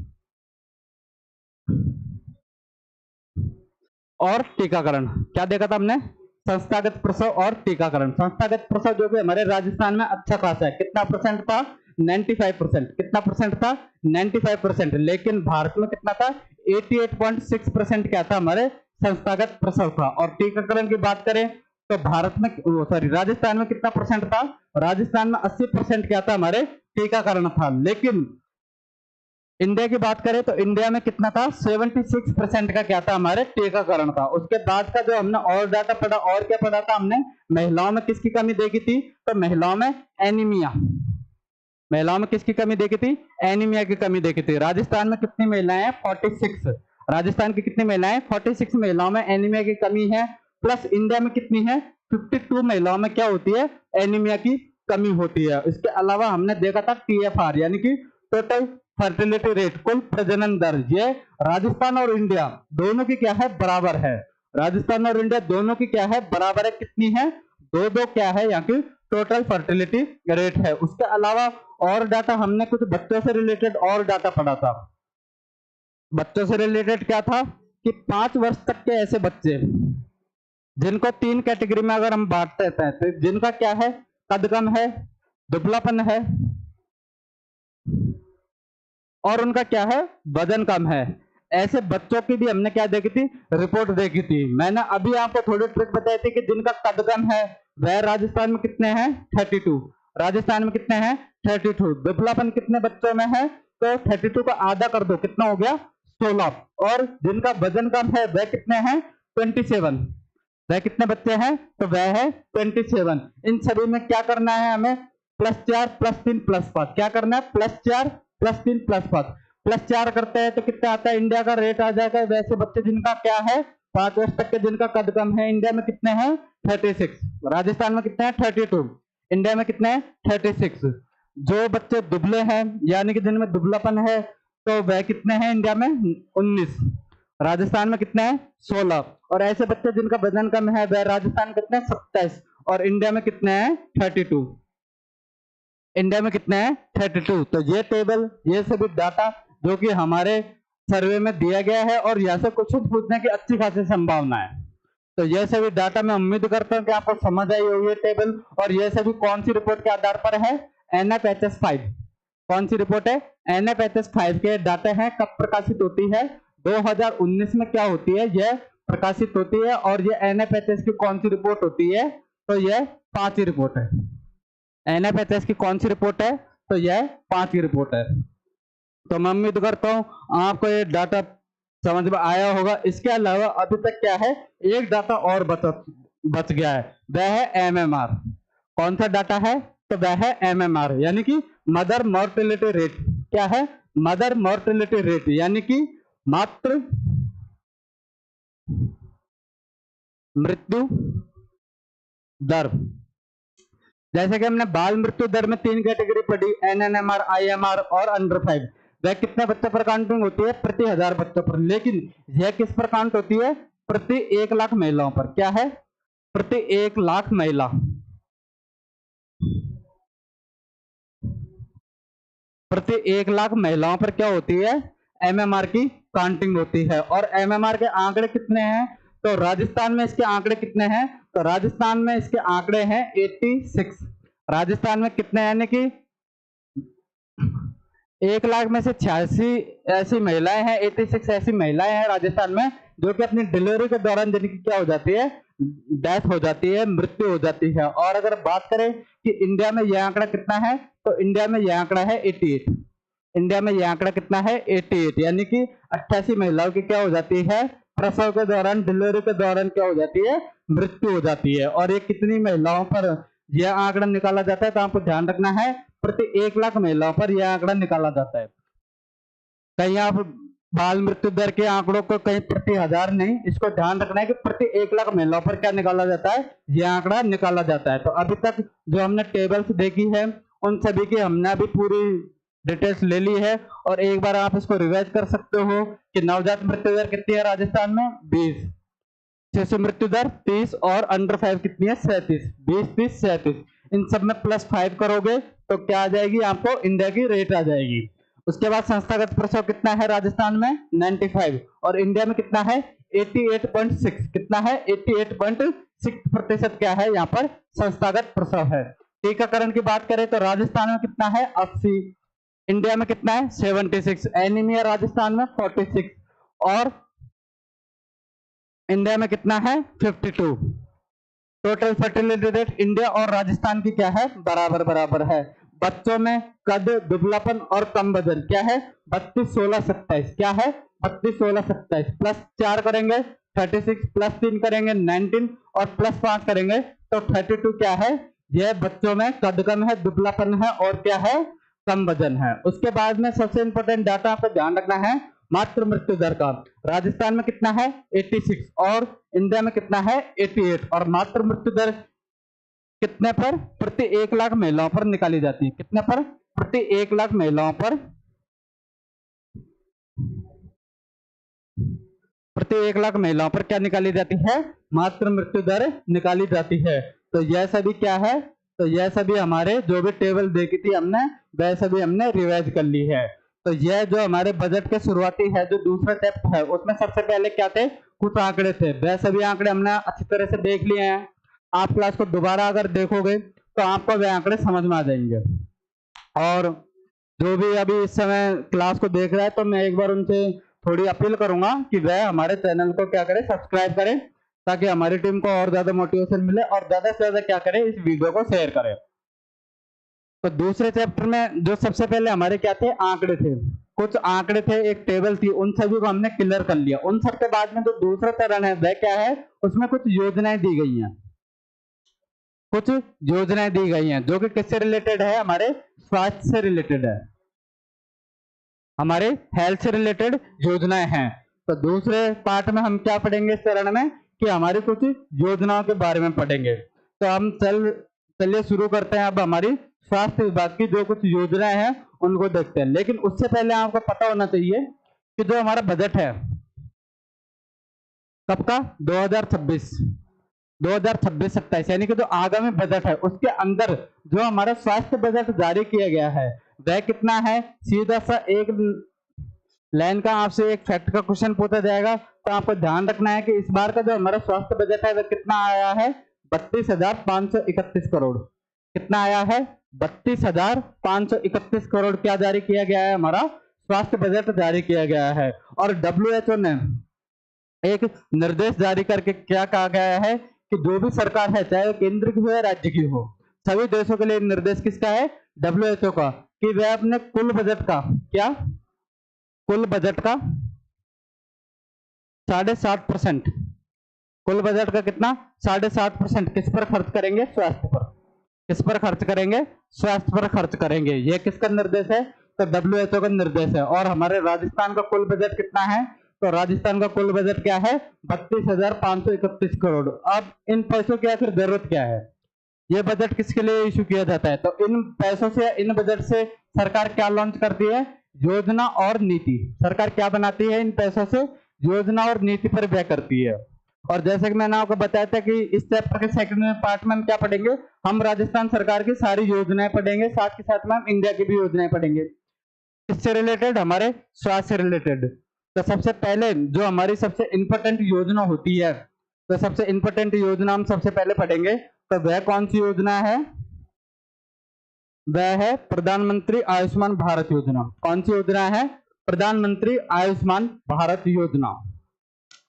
Speaker 1: और टीकाकरण। क्या देखा था हमने, संस्थागत प्रसव और टीकाकरण। संस्थागत प्रसव जो कि हमारे राजस्थान में अच्छा खासा है, कितना परसेंट था 95%, कितना परसेंट था 95%। लेकिन भारत में कितना था 88.6% क्या था, हमारे संस्थागत प्रसव था। और टीकाकरण की बात करें तो भारत में राजस्थान में कितना परसेंट था, राजस्थान में 80% क्या था, हमारे टीकाकरण था। लेकिन इंडिया की बात करें तो इंडिया में कितना था 76% का क्या था, हमारे टीकाकरण था। उसके बाद का जो हमने और डाटा पढ़ा, और क्या पढ़ा था हमने, महिलाओं में किसकी कमी देखी थी, तो महिलाओं में एनीमिया, महिलाओं में किसकी कमी देखी थी, एनीमिया की कमी देखी थी। राजस्थान में कितनी महिलाएं हैं 46, राजस्थान की कितनी महिलाएं 46 महिलाओं में एनीमिया की कमी है। प्लस इंडिया में कितनी है 52 महिलाओं में क्या होती है, एनीमिया की कमी होती है। इसके अलावा हमने देखा था TFR यानी कि टोटल फर्टिलिटी रेट, कुल प्रजनन दर, ये राजस्थान और इंडिया दोनों की क्या है, बराबर है। राजस्थान और इंडिया दोनों की क्या है, बराबर है। कितनी है, 2-2 क्या है यहाँ की टोटल फर्टिलिटी रेट है। उसके अलावा और डाटा हमने कुछ बच्चों से रिलेटेड और डाटा पढ़ा था। बच्चों से रिलेटेड क्या था कि 5 वर्ष तक के ऐसे बच्चे जिनको 3 कैटेगरी में अगर हम बांटते हैं तो जिनका क्या है, कद कम है, दुबलापन है और उनका क्या है, वजन कम है, ऐसे बच्चों की भी हमने क्या देखी थी, रिपोर्ट देखी थी। मैंने अभी आपको थोड़ी ट्रिक बताई थी कि जिनका कद कम है वह राजस्थान में कितने हैं, 32। राजस्थान में कितने हैं, 32। दुबलापन कितने बच्चों में है, तो 32 का आधा कर दो, कितना हो गया, 16। और जिनका वजन कम है वह कितने हैं, 27। वह कितने बच्चे हैं, तो वह है 27। इन सभी में क्या करना है हमें, +4 +3 +5। क्या करना है, +4 +3 +5। +4 करते हैं तो कितना आता है, इंडिया का रेट आ जाएगा। वैसे बच्चे जिनका क्या है, 5 वर्ष तक के जिनका कद कम है, इंडिया में कितने हैं, 36। राजस्थान में कितने हैं, 32। इंडिया में कितने हैं, 36। जो बच्चे दुबले हैं यानी कि जिनमें दुबलापन है तो वह कितने हैं, इंडिया में 19। राजस्थान में कितने हैं, 16। और ऐसे बच्चे जिनका वजन कम है वह राजस्थान में कितने हैं, 27। और इंडिया में कितने हैं, 32। इंडिया में कितने हैं, 32। तो ये टेबल, ये सभी डाटा जो कि हमारे सर्वे में दिया गया है और यहाँ से क्वेश्चन पूछने की अच्छी खासी संभावना है। तो ये सभी डाटा मैं उम्मीद करता हूँ कि आपको समझ आई होगी ये टेबल। और ये सभी कौन सी रिपोर्ट के आधार पर है, NFHS 5। कौन सी रिपोर्ट है, NFHS 5 के डाटा है। कब प्रकाशित होती है, 2019 में क्या होती है, यह प्रकाशित होती है। और ये NFHS की कौन सी रिपोर्ट होती है, तो यह 5वीं रिपोर्ट है। NFHS की कौन सी रिपोर्ट है, तो यह 5वीं रिपोर्ट है। तो मैं उम्मीद करता हूं आपको ये डाटा समझ में आया होगा। इसके अलावा अभी तक क्या है, एक डाटा और बच गया है, वह है MMR। कौन सा डाटा है, तो वह है MMR यानी कि मदर मोर्टेलिटी रेट। क्या है, मदर मोर्टेलिटी रेट यानी कि मातृ मृत्यु दर। जैसे कि हमने बाल मृत्यु दर में 3 कैटेगरी पढ़ी, NNMR, IMR और अंडर 5। वह कितने बच्चों पर काउंटिंग होती है, प्रति 1000 बच्चों पर। लेकिन यह किस पर काउंट होती है, प्रति 1 लाख महिलाओं पर। क्या है, प्रति 1 लाख महिला। प्रति 1 लाख महिलाओं पर क्या होती है, MMR की काउंटिंग होती है। और MMR के आंकड़े कितने हैं, तो राजस्थान में इसके आंकड़े कितने हैं, तो राजस्थान में इसके आंकड़े हैं 86। राजस्थान में कितने, यानी कि 1 लाख में से 86 ऐसी महिलाएं हैं, 86 ऐसी महिलाएं हैं राजस्थान में जो कि अपनी डिलीवरी के दौरान जिनकी क्या हो जाती है, डेथ हो जाती है, मृत्यु हो जाती है। और अगर बात करें कि इंडिया में यह आंकड़ा कितना है, तो इंडिया में यह आंकड़ा है 88। इंडिया में यह आंकड़ा कितना है, 88 यानी कि 88 महिलाओं की क्या हो जाती है, प्रसव के दौरान, डिलीवरी के दौरान क्या हो जाती है, मृत्यु हो जाती है। और ये कितनी महिलाओं पर यह आंकड़ा निकाला जाता है, तो आपको ध्यान रखना है प्रति 1 लाख महिलाओं पर यह आंकड़ा निकाला जाता है। कहीं आप बाल मृत्यु दर के आंकड़ों को कहीं प्रति 1000 नहीं, इसको ध्यान रखना है कि प्रति 1 लाख महिलाओं पर क्या निकाला जाता है, यह आंकड़ा निकाला जाता है। तो अभी तक जो हमने टेबल्स देखी है उन सभी की हमने अभी पूरी डिटेल्स ले ली है। और एक बार आप इसको रिवाइज कर सकते हो कि नवजात मृत्यु दर कितनी है राजस्थान में, 20। शिशु मृत्यु दर 30 और अंडर 5 कितनी है, 37। 20, 30, 37। इन सब में +5 करोगे तो क्या आ जाएगी, आपको इंडिया की रेट आ जाएगी। उसके बाद संस्थागत प्रसव कितना है राजस्थान में, 95। और इंडिया में कितना है, 88.6। कितना है, 88.6% क्या है यहाँ पर संस्थागत प्रसव है। टीकाकरण की बात करें तो राजस्थान में कितना है, 80। इंडिया में कितना है, 76। एनीमिया राजस्थान में 46 और इंडिया में कितना है, 52। टोटल फर्टिलिटी रेट इंडिया और राजस्थान की क्या है, बराबर बराबर है। बच्चों में कद, दुबलापन और कम वजन क्या है, 32, 16, 27। क्या है, 32, 16, 27। +4 करेंगे 36, +3 करेंगे 19 और +5 करेंगे तो 32 क्या है, यह बच्चों में कद कम है, दुबलापन है और क्या है, कम वजन है। उसके बाद में सबसे इंपॉर्टेंट डाटा आपको ध्यान रखना है मातृ मृत्यु दर का। राजस्थान में कितना है, 86 और इंडिया में कितना है, 88। और मातृ मृत्यु दर कितने पर, प्रति 1 लाख महिलाओं पर निकाली जाती है। कितने पर, प्रति 1 लाख महिलाओं पर, प्रति 1 लाख महिलाओं पर क्या निकाली जाती है, मातृ मृत्यु दर निकाली जाती है। तो यह सभी क्या है, तो यह सभी हमारे जो भी टेबल देखी थी हमने वह सभी हमने रिवाइज कर ली है। तो यह जो हमारे बजट के शुरुआती है जो दूसरा चैप्टर है उसमें सबसे पहले क्या थे, कुछ आंकड़े थे, वह सभी आंकड़े हमने अच्छी तरह से देख लिए हैं। आप क्लास को दोबारा अगर देखोगे तो आपको वह आंकड़े समझ में आ जाएंगे। और जो भी अभी इस समय क्लास को देख रहा है तो मैं एक बार उनसे थोड़ी अपील करूंगा कि वह हमारे चैनल को क्या करें, सब्सक्राइब करें, ताकि हमारी टीम को और ज्यादा मोटिवेशन मिले और ज्यादा से ज्यादा क्या करें, इस वीडियो को शेयर करें। तो दूसरे चैप्टर में जो सबसे पहले हमारे क्या थे, आंकड़े थे, कुछ आंकड़े थे, एक टेबल थी, उन सभी को हमने क्लियर कर लिया। उन सबके बाद में जो दूसरा चरण है वह क्या है, उसमें कुछ योजनाएं दी गई हैं, कुछ योजनाएं दी गई हैं जो कि किससे रिलेटेड है, हमारे स्वास्थ्य से रिलेटेड है, हमारे हेल्थ से रिलेटेड योजनाएं हैं। तो दूसरे पार्ट में हम क्या पढ़ेंगे इस चरण में, कि हमारी कुछ योजनाओं के बारे में पढ़ेंगे। तो हम चलिए शुरू करते हैं। अब हमारी स्वास्थ्य विभाग की जो कुछ योजनाएं हैं उनको देखते हैं। लेकिन उससे पहले आपको पता होना चाहिए कि जो हमारा बजट है कब का, 2026-27 यानी कि जो आगामी बजट है उसके अंदर जो हमारा स्वास्थ्य बजट जारी किया गया है वह कितना है। सीधा सा एक लाइन का आपसे एक फैक्ट का क्वेश्चन पूछा जाएगा तो आपको ध्यान रखना है कि इस बार का जो हमारा स्वास्थ्य बजट है वह कितना आया है, 32,531 करोड़। कितना आया है, 32,531 करोड़ क्या जारी किया गया है, हमारा स्वास्थ्य बजट जारी किया गया है। और WHO ने एक निर्देश जारी करके क्या कहा गया है कि जो भी सरकार है, चाहे केंद्र की हो या राज्य की हो, सभी देशों के लिए निर्देश किसका है, WHO का, कि वह अपने कुल बजट का, क्या, कुल बजट का 7.5%, कुल बजट का कितना, 7.5% किस पर खर्च करेंगे, स्वास्थ्य पर। किस पर खर्च करेंगे, स्वास्थ्य पर खर्च करेंगे। यह किसका निर्देश है, तो WHO का निर्देश है। और हमारे राजस्थान का कुल बजट कितना है, तो राजस्थान का कुल बजट क्या है, 32,531 करोड़। अब इन पैसों की आखिर जरूरत क्या है, ये बजट किसके लिए इशू किया जाता है, तो इन पैसों से, इन बजट से सरकार क्या लॉन्च करती है, योजना और नीति। सरकार क्या बनाती है, इन पैसों से योजना और नीति पर व्यय करती है। और जैसे कि मैंने आपको बताया था कि इस चैप्टर के सेकंड पार्ट में हम क्या पढ़ेंगे, हम राजस्थान सरकार की सारी योजनाएं पढ़ेंगे, साथ के साथ में हम इंडिया की भी योजनाएं पढ़ेंगे। किससे रिलेटेड, हमारे स्वास्थ्य से रिलेटेड। तो सबसे पहले जो हमारी सबसे इंपॉर्टेंट योजना होती है, तो सबसे इंपॉर्टेंट योजना हम सबसे पहले पढ़ेंगे, तो वह कौन सी योजना है, वह है प्रधानमंत्री आयुष्मान भारत योजना। कौन सी योजना है, प्रधानमंत्री आयुष्मान भारत योजना।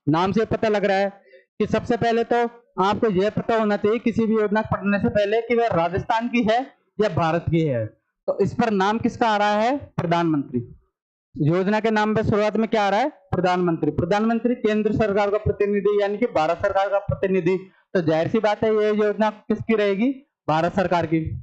Speaker 1: नाम से पता लग रहा है कि सबसे पहले तो आपको यह पता होना चाहिए किसी भी योजना पढ़ने से पहले कि वह राजस्थान की है या भारत की है। तो इस पर नाम किसका आ रहा है, प्रधानमंत्री। योजना के नाम पे शुरुआत में क्या आ रहा है, प्रधानमंत्री। प्रधानमंत्री केंद्र सरकार का प्रतिनिधि यानी कि भारत सरकार का प्रतिनिधि। तो जाहिर सी बात है यह योजना किसकी रहेगी, भारत सरकार की।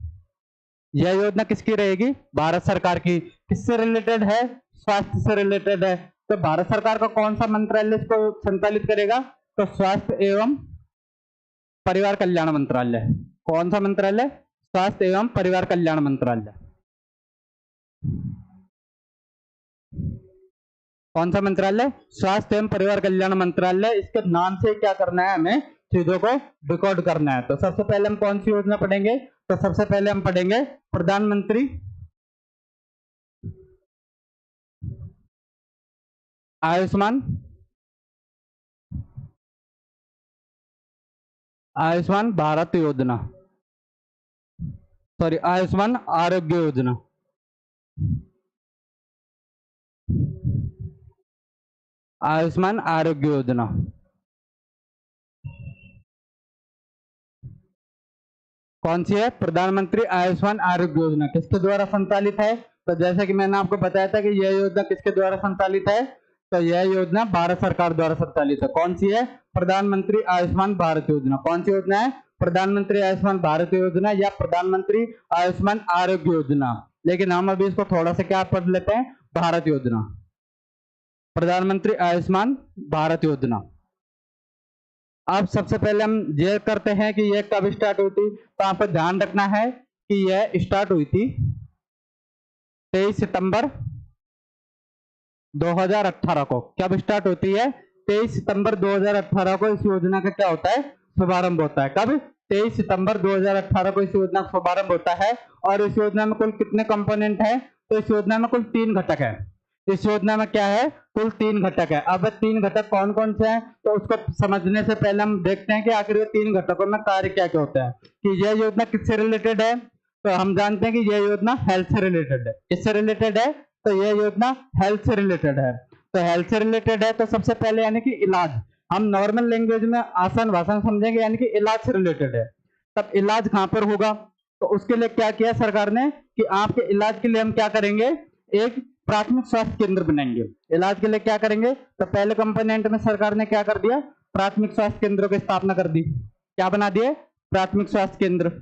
Speaker 1: यह योजना किसकी रहेगी, भारत सरकार की। किससे रिलेटेड है, स्वास्थ्य से रिलेटेड है। तो भारत सरकार का कौन सा मंत्रालय इसको संचालित करेगा, तो स्वास्थ्य एवं परिवार कल्याण मंत्रालय। कौन सा मंत्रालय, स्वास्थ्य एवं परिवार कल्याण मंत्रालय। कौन सा मंत्रालय, स्वास्थ्य एवं परिवार कल्याण मंत्रालय। इसके नाम से क्या करना है, हमें चीजों को डिकोड करना है। तो सबसे पहले हम कौन सी योजना पढ़ेंगे, तो सबसे पहले हम पढ़ेंगे प्रधानमंत्री आयुष्मान भारत योजना, सॉरी आयुष्मान आरोग्य योजना। आयुष्मान आरोग्य योजना कौन सी है, प्रधानमंत्री आयुष्मान आरोग्य योजना। किसके द्वारा संचालित है, तो जैसे कि मैंने आपको बताया था कि यह योजना किसके द्वारा संचालित है, तो यह योजना भारत सरकार द्वारा संचालित है। कौन सी है, प्रधानमंत्री आयुष्मान भारत योजना। कौन सी योजना है, प्रधानमंत्री आयुष्मान भारत योजना या प्रधानमंत्री आयुष्मान आरोग्य योजना। लेकिन हम अभी इसको थोड़ा सा क्या पढ़ लेते हैं, भारत योजना, प्रधानमंत्री आयुष्मान भारत योजना। अब सबसे पहले हम ये करते हैं कि यह कब स्टार्ट हुई थी, तो आपको ध्यान रखना है कि यह स्टार्ट हुई थी 23 सितंबर 2018 को। कब स्टार्ट होती है, 23 सितंबर 2018 को इस योजना का क्या होता है, शुभारंभ होता है। कब, 23 सितंबर 2018 को इस योजना का शुभारंभ होता है। और इस योजना में कुल कितने कंपोनेंट है? तो इस योजना में कुल 3 घटक है। इस योजना में क्या है? कुल 3 घटक है। अब 3 घटक कौन कौन से हैं, तो उसको समझने से पहले हम देखते हैं कि आखिर ये 3 घटकों में कार्य क्या क्या होता है, कि यह योजना किससे रिलेटेड है। तो हम जानते हैं कि यह योजना हेल्थ से रिलेटेड है। किससे रिलेटेड है? तो यह योजना हेल्थ से रिलेटेड है। तो हेल्थ से रिलेटेड है तो सबसे पहले यानी कि इलाज, हम नॉर्मल लैंग्वेज में आसान भाषा में समझेंगे, यानी कि इलाज से रिलेटेड है। तब इलाज कहाँ पर होगा? तो उसके लिए क्या किया सरकार ने कि आपके इलाज के लिए हम क्या करेंगे, एक प्राथमिक स्वास्थ्य केंद्र बनाएंगे। इलाज के लिए क्या करेंगे? तो पहले कंपोनेंट में सरकार ने क्या कर दिया, प्राथमिक स्वास्थ्य केंद्रों की स्थापना कर दी। क्या बना दिए? प्राथमिक स्वास्थ्य केंद्र।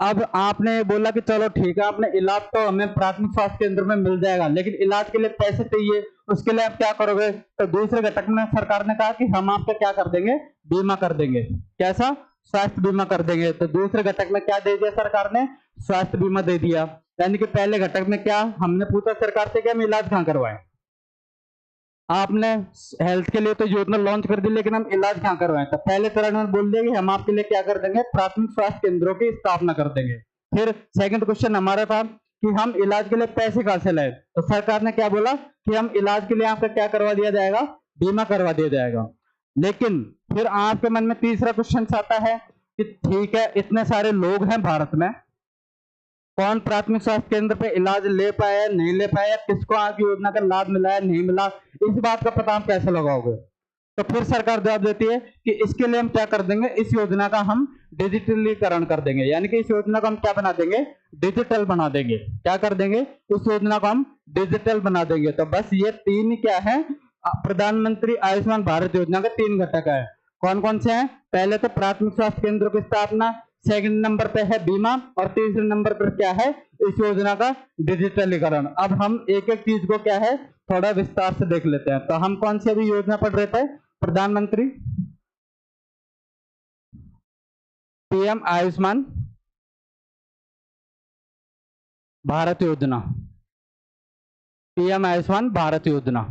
Speaker 1: अब आपने बोला कि चलो ठीक है, आपने इलाज तो हमें प्राथमिक स्वास्थ्य केंद्र में मिल जाएगा, लेकिन इलाज के लिए पैसे चाहिए, उसके लिए आप क्या करोगे? तो दूसरे घटक में सरकार ने कहा कि हम आपका क्या कर देंगे, बीमा कर देंगे। कैसा? स्वास्थ्य बीमा कर देंगे। तो दूसरे घटक में क्या दे दिया सरकार ने? स्वास्थ्य बीमा दे दिया। यानी कि पहले घटक में क्या हमने पूछा सरकार से कि हम इलाज कहाँ करवाएं, आपने हेल्थ के लिए तो योजना लॉन्च कर दी, लेकिन हम इलाज कहाँ करवाएं? तो पहले चरण में बोल दिया कि हम आपके लिए क्या कर देंगे, प्राथमिक स्वास्थ्य केंद्रों की स्थापना कर देंगे। फिर सेकंड क्वेश्चन हमारा था कि हम इलाज के लिए पैसे कहाँ से लाए। तो सरकार ने क्या बोला कि हम इलाज के लिए आपका क्या करवा दिया जाएगा, बीमा करवा दिया जाएगा। लेकिन फिर आपके मन में तीसरा क्वेश्चन आता है कि ठीक है, इतने सारे लोग हैं भारत में, कौन प्राथमिक स्वास्थ्य केंद्र पे इलाज ले पाया नहीं ले पाया, किसको आपकी योजना का लाभ मिला है नहीं मिला, इस बात का पता आप कैसे लगाओगे? तो फिर सरकार जवाब देती है कि इसके लिए हम क्या कर देंगे, इस योजना का हम डिजिटलीकरण कर देंगे। यानी कि इस योजना को हम क्या बना देंगे, डिजिटल बना देंगे। क्या कर देंगे? इस योजना को हम डिजिटल बना देंगे। तो बस ये 3 क्या है, प्रधानमंत्री आयुष्मान भारत योजना के 3 घटक है। कौन कौन से हैं? पहले तो प्राथमिक स्वास्थ्य केंद्रों की स्थापना, सेकंड नंबर पे है बीमा, और तीसरे नंबर पर क्या है, इस योजना का डिजिटलीकरण। अब हम एक एक चीज को क्या है थोड़ा विस्तार से देख लेते हैं। तो हम कौन सी अभी योजना पढ़ रहे थे, प्रधानमंत्री पीएम आयुष्मान भारत योजना, पीएम आयुष्मान भारत योजना।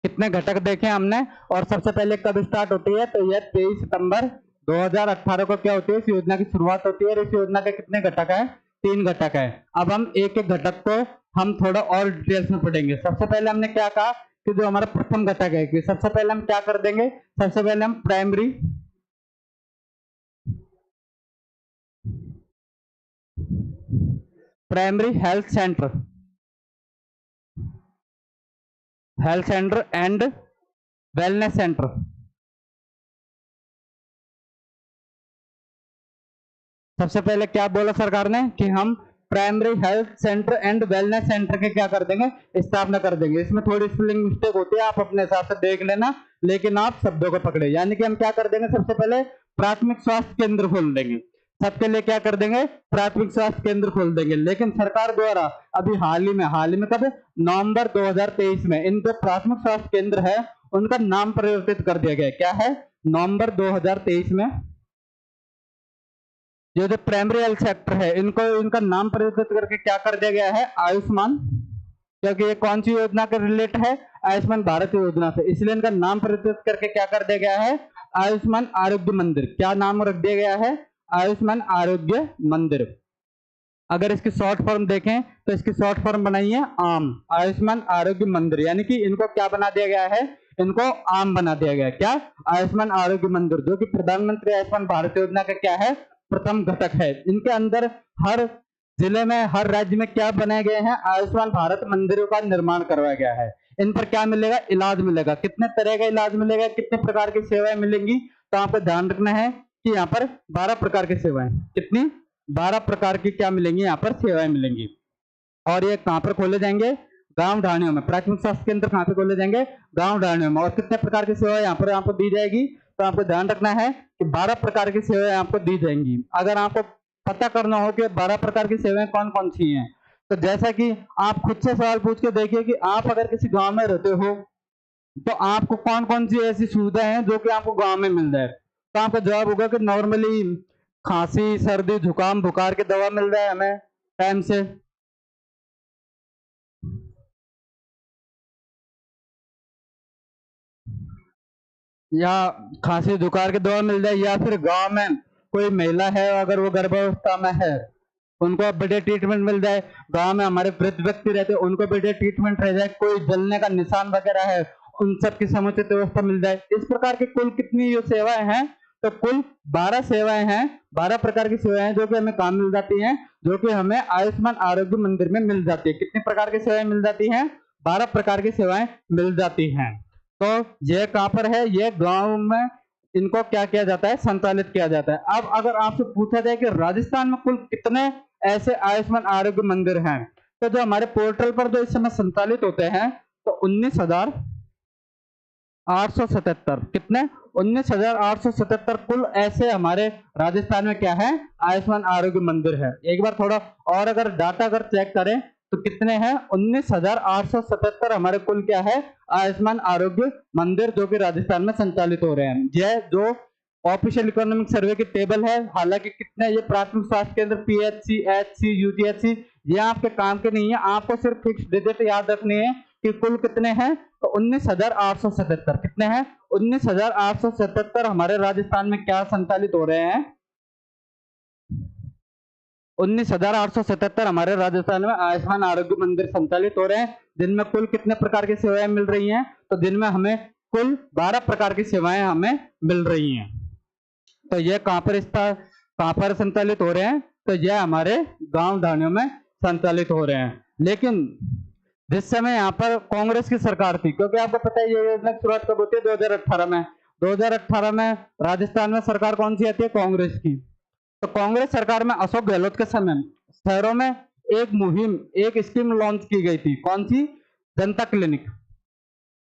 Speaker 1: कितने घटक देखे हमने, और सबसे पहले कब स्टार्ट होती है? तो यह 23 सितंबर 2018 को क्या होती है, इस योजना की शुरुआत होती है। और इस योजना के कितने घटक है? 3 घटक है। अब हम एक एक घटक को हम थोड़ा और डिटेल्स में पढ़ेंगे। सबसे पहले हमने क्या कहा कि जो हमारा प्रथम घटक है, कि सबसे पहले हम क्या कर देंगे, सबसे पहले हम primary health centre and wellness centre, सबसे पहले क्या बोला सरकार ने कि हम primary health centre and wellness centre के क्या कर देंगे, स्थापना कर देंगे। इसमें थोड़ी स्पेलिंग मिस्टेक होती है, आप अपने हिसाब से देख लेना, लेकिन आप शब्दों को पकड़े। यानी कि हम क्या कर देंगे, सबसे पहले प्राथमिक स्वास्थ्य केंद्र खोल देंगे। सबके लिए क्या कर देंगे, प्राथमिक स्वास्थ्य केंद्र खोल देंगे। लेकिन सरकार द्वारा अभी हाल ही में कब, नवंबर 2023 में इन जो प्राथमिक स्वास्थ्य केंद्र है उनका नाम परिवर्तित कर दिया गया। क्या है? नवंबर 2023 में ये जो प्राइमरी हेल्थ सेक्टर है इनको इनका नाम परिवर्तित करके क्या कर दिया गया है, आयुष्मान। क्योंकि ये कौन सी योजना के रिलेट है, आयुष्मान भारत योजना से, इसलिए इनका नाम परिवर्तित करके क्या कर दिया गया है, आयुष्मान आरोग्य मंदिर। क्या नाम रख दिया गया है, आयुष्मान आरोग्य मंदिर। अगर इसकी शॉर्ट फॉर्म देखें तो इसकी शॉर्ट फॉर्म बनाई है आम, आयुष्मान आरोग्य मंदिर। यानी कि इनको क्या बना दिया गया है, इनको आम बना दिया गया। क्या? आयुष्मान आरोग्य मंदिर, जो कि प्रधानमंत्री आयुष्मान भारत योजना का क्या है, प्रथम घटक है। इनके अंदर हर जिले में, हर राज्य में क्या बनाए गए हैं, आयुष्मान भारत मंदिरों का निर्माण करवाया गया है। इन पर क्या मिलेगा, इलाज मिलेगा। कितने तरह का इलाज मिलेगा, कितने प्रकार की सेवाएं मिलेंगी, तो आपको ध्यान रखना है कि यहाँ पर 12 प्रकार की सेवाएं, कितनी, 12 प्रकार की क्या मिलेंगी, यहाँ पर सेवाएं मिलेंगी। और ये कहाँ पर खोले जाएंगे, गांव ढाणियों में। प्राथमिक स्वास्थ्य केंद्र कहाँ पे खोले जाएंगे, गांव ढाणियों में। और कितने प्रकार की सेवाएं यहाँ पर आपको दी जाएगी, तो आपको ध्यान रखना है कि 12 प्रकार की सेवाएं आपको दी जाएंगी। अगर आपको पता करना हो कि 12 प्रकार की सेवाएं कौन कौन सी हैं, तो जैसा कि आप खुद से सवाल पूछ के देखिए कि आप अगर किसी गांव में रहते हो तो आपको कौन कौन सी ऐसी सुविधाएं हैं जो कि आपको गांव में मिल जाए। तो आपका जवाब होगा कि नॉर्मली खांसी सर्दी जुकाम बुखार की दवा मिल रहा है हमें टाइम से। या खांसी जुकाम की दवा मिल जाए, या फिर गांव में कोई महिला है अगर वो गर्भावस्था में है उनको बढ़िया ट्रीटमेंट मिल जाए, गांव में हमारे वृद्ध व्यक्ति रहते हैं उनको बढ़िया ट्रीटमेंट रह जाए, कोई जलने का निशान वगैरह है उन सब की समुचित व्यवस्था मिल जाए। इस प्रकार की कुल कितनी जो सेवाएं हैं, तो कुल 12 सेवाएं हैं, 12 प्रकार की सेवाएं हैं जो कि हमें काम मिल जाती हैं, जो कि हमें आयुष्मान आरोग्य मंदिर में मिल जाती है। कितने प्रकार की सेवाएं मिल जाती हैं? 12 प्रकार की सेवाएं मिल जाती हैं। तो यह कहां पर है? यह गांव में इनको क्या किया जाता है? संचालित किया जाता है। अब अगर आपसे पूछा जाए कि राजस्थान में कुल कितने ऐसे आयुष्मान आरोग्य मंदिर हैं, तो जो हमारे पोर्टल पर जो इस समय संचालित होते हैं तो 19,877। कितने? 19,877 कुल ऐसे हमारे राजस्थान में क्या है? आयुष्मान आरोग्य मंदिर है। एक बार थोड़ा और अगर डाटा अगर चेक करें तो कितने हैं? 19,877 हमारे कुल क्या है? आयुष्मान आरोग्य मंदिर जो कि राजस्थान में संचालित हो रहे हैं। यह जो ऑफिशियल इकोनॉमिक सर्वे की टेबल है, हालांकि कितने ये प्राथमिक स्वास्थ्य केंद्र, पीएचसी, एचसी, यूजीएचसी, ये आपके काम के नहीं है, आपको सिर्फ फिक्स डिजिट याद रखनी है कि कुल कितने हैं। तो 19,877 कितने हैं? 19,877 हमारे राजस्थान में क्या संचालित हो रहे हैं? 19,877 हमारे राजस्थान में आयुष्मान आरोग्य मंदिर संचालित हो रहे हैं। दिन में कुल कितने प्रकार की सेवाएं मिल रही हैं? तो दिन में हमें कुल 12 प्रकार की सेवाएं हमें मिल रही हैं। तो यह कहां पर संचालित हो रहे हैं? तो यह हमारे गांव ढाणियों में संचालित हो रहे हैं। लेकिन जिस समय यहाँ पर कांग्रेस की सरकार थी, क्योंकि आपको पता है ये योजना की शुरुआत कब होती है? 2018 में। 2018 में राजस्थान में सरकार कौन सी आती है? कांग्रेस की। तो कांग्रेस सरकार में अशोक गहलोत के समय शहरों में एक मुहिम, एक स्कीम लॉन्च की गई थी। कौन सी? जनता क्लिनिक।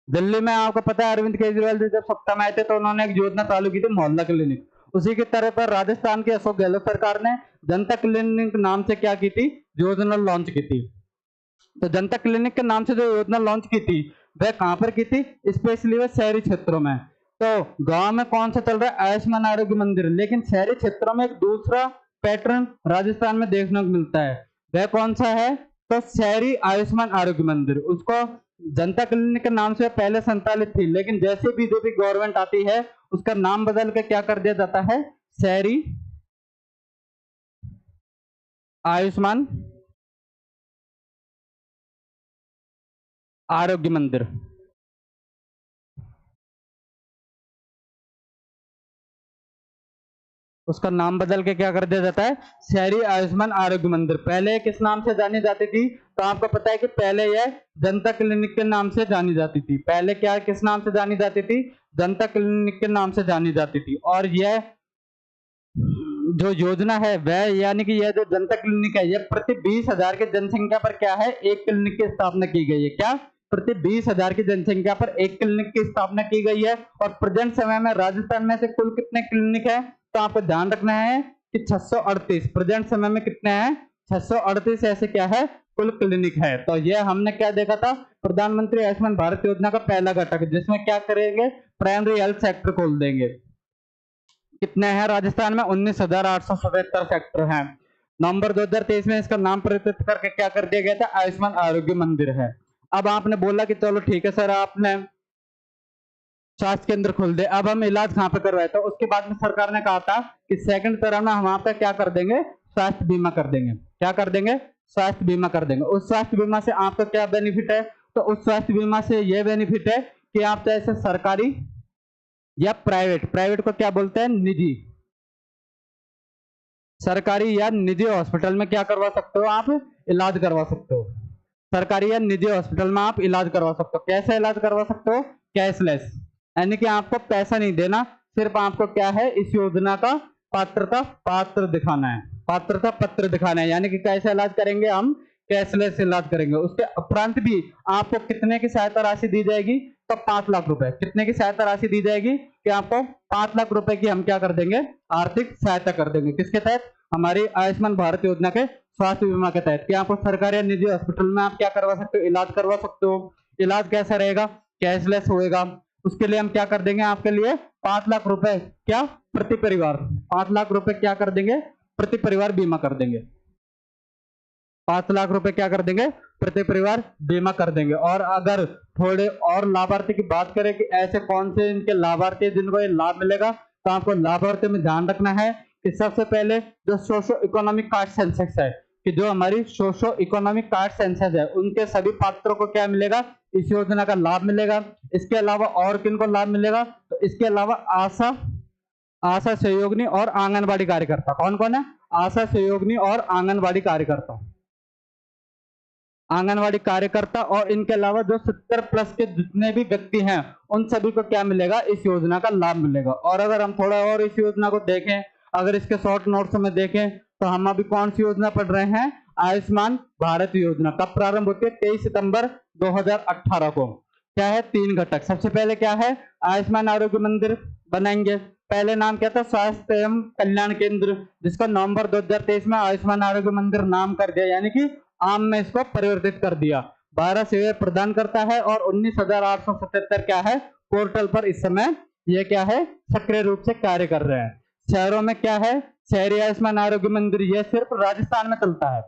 Speaker 1: दिल्ली में आपको पता है अरविंद केजरीवाल जी जब सत्ता में आए थे तो उन्होंने एक योजना चालू की थी, मोहल्ला क्लिनिक। उसी की तरह पर राजस्थान की अशोक गहलोत सरकार ने जनता क्लिनिक नाम से क्या की थी? योजना लॉन्च की थी। तो जनता क्लिनिक के नाम से जो योजना लॉन्च की थी वह कहां पर की थी? स्पेशली वह शहरी क्षेत्रों में। तो गांव में कौन सा चल रहा है? आयुष्मान आरोग्य मंदिर। लेकिन शहरी क्षेत्रों में एक दूसरा पैटर्न राजस्थान में देखने को मिलता है, वह कौन सा है? तो शहरी आयुष्मान आरोग्य मंदिर। उसको जनता क्लिनिक के नाम से पहले संचालित थी, लेकिन जैसे बीजेपी गवर्नमेंट आती है उसका नाम बदल के क्या कर दिया जाता है? शहरी आयुष्मान आरोग्य मंदिर। उसका नाम बदल के क्या कर दिया जाता है? शहरी आयुष्मान आरोग्य मंदिर। पहले किस नाम से जानी जाती थी? तो आपको पता है कि पहले यह जनता क्लिनिक के नाम से जानी जाती थी। पहले क्या किस नाम से जानी जाती थी? जनता क्लिनिक के नाम से जानी जाती थी। और यह जो योजना है वह, यानी कि यह जो जनता क्लिनिक है, यह प्रति 20,000 की जनसंख्या पर क्या है? एक क्लिनिक की स्थापना की गई है। क्या? प्रति 20,000 की जनसंख्या पर एक क्लिनिक की स्थापना की गई है। और प्रेजेंट समय में राजस्थान में से कुल कितने क्लिनिक है? तो आपको ध्यान रखना है कि 638। प्रेजेंट समय में कितने हैं? 638 ऐसे क्या है? कुल क्लिनिक है। तो यह हमने क्या देखा था? प्रधानमंत्री आयुष्मान भारत योजना का पहला घटक, जिसमें क्या करेंगे? प्राइमरी हेल्थ सेक्टर खोल देंगे। कितने हैं राजस्थान में? 19,877 सेक्टर हैं। नवंबर 2023 में इसका नाम परिवर्तित करके क्या कर दिया गया था? आयुष्मान आरोग्य मंदिर है। अब आपने बोला कि चलो ठीक है सर, आपने स्वास्थ्य केंद्र खोल दे, अब हम इलाज कहाँ पे करवाए? तो उसके बाद में सरकार ने कहा था कि सेकंड टर्म में हम आपका क्या कर देंगे? स्वास्थ्य बीमा कर देंगे। क्या कर देंगे? स्वास्थ्य बीमा कर देंगे। उस स्वास्थ्य बीमा से आपका क्या बेनिफिट है? तो उस स्वास्थ्य बीमा से यह बेनिफिट है कि आप जैसे सरकारी या प्राइवेट को क्या बोलते हैं? निजी। सरकारी या निजी हॉस्पिटल में क्या करवा सकते हो? आप इलाज करवा सकते हो। सरकारी या निजी हॉस्पिटल में आप इलाज करवा सकते हो। कैसे इलाज करवा सकते हो? कैशलेस, यानी कि आपको पैसा नहीं देना, सिर्फ आपको क्या है? इस योजना का पात्रता पत्र दिखाना है, पात्रता पत्र दिखाना है। यानी कि कैसे इलाज करेंगे? हम कैशलेस इलाज करेंगे। उसके उपरांत भी आपको कितने की सहायता राशि दी जाएगी? तो 5 लाख रुपए। कितने की सहायता राशि दी जाएगी? कि आपको 5 लाख रुपए की हम क्या कर देंगे? आर्थिक सहायता कर देंगे। किसके तहत? हमारी आयुष्मान भारत योजना के स्वास्थ्य बीमा के तहत। कि आपको सरकारी या निजी हॉस्पिटल में आप क्या करवा सकते हो? इलाज करवा सकते हो। इलाज कैसा रहेगा? कैशलेस होएगा। उसके लिए हम क्या कर देंगे? आपके लिए 5 लाख रुपए क्या? प्रति परिवार 5 लाख रुपए क्या कर देंगे? प्रति परिवार बीमा कर देंगे। 5 लाख रुपए क्या कर देंगे? प्रत्येक परिवार बीमा कर देंगे। और अगर थोड़े और लाभार्थी की बात करें कि ऐसे कौन से इनके लाभार्थी हैं जिनको ये लाभ मिलेगा, तो आपको लाभार्थी में ध्यान रखना है कि सबसे पहले जो सोशो इकोनॉमिक कार्ड सेंसस है, कि जो हमारी सोशो इकोनॉमिक कार्ड सेंसस है उनके सभी पात्रों को क्या मिलेगा, इस योजना का लाभ मिलेगा। इसके अलावा और किनको लाभ मिलेगा, तो इसके अलावा आशा सहयोगिनी और आंगनबाड़ी कार्यकर्ता। कौन कौन है? आशा सहयोगिनी और आंगनबाड़ी कार्यकर्ता, आंगनबाड़ी कार्यकर्ता। और इनके अलावा जो 70 प्लस के जितने भी व्यक्ति हैं उन सभी को क्या मिलेगा, इस योजना का लाभ मिलेगा। और अगर हम थोड़ा और इस योजना को देखें, अगर इसके शॉर्ट नोट्स में देखें, तो हम अभी कौन सी योजना पढ़ रहे हैं, आयुष्मान भारत योजना। कब प्रारंभ होती है? 23 सितंबर 2018 को। क्या है? 3 घटक। सबसे पहले क्या है, आयुष्मान आरोग्य मंदिर बनाएंगे। पहले नाम क्या था, स्वास्थ्य एवं कल्याण केंद्र, जिसका नवंबर 2023 में आयुष्मान आरोग्य मंदिर नाम कर दिया, यानी कि आम में इसको परिवर्तित कर दिया। 12 सेवाएं प्रदान करता है और 19,877 क्या है, पोर्टल पर इस समय ये क्या है, सक्रिय रूप से कार्य कर रहे हैं। शहरों में क्या है, शहरी आयुष्मान आरोग्य मंदिर, यह सिर्फ राजस्थान में चलता है।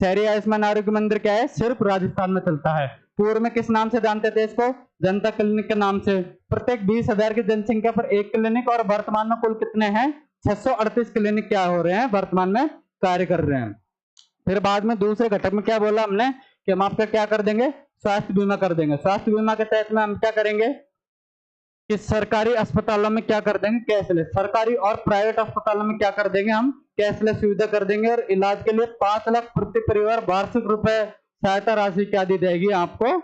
Speaker 1: शहरी आयुष्मान आरोग्य मंदिर क्या है, सिर्फ राजस्थान में चलता है। पूर्व में किस नाम से जानते थे इसको, जनता क्लिनिक के नाम से। प्रत्येक 20,000 की जनसंख्या पर एक क्लिनिक, और वर्तमान में कुल कितने हैं, 638 क्लिनिक क्या हो रहे हैं, वर्तमान में कार्य कर रहे हैं। फिर बाद में दूसरे घटक में क्या बोला हमने कि हम आपका क्या कर देंगे, स्वास्थ्य बीमा कर देंगे। स्वास्थ्य बीमा के तहत में हम क्या करेंगे कि सरकारी अस्पतालों में क्या कर देंगे, कैशलेस। सरकारी और प्राइवेट अस्पतालों में क्या कर देंगे, हम कैशलेस सुविधा कर देंगे। और इलाज के लिए 5 लाख प्रति परिवार वार्षिक रुपए सहायता राशि क्या दी जाएगी, आपको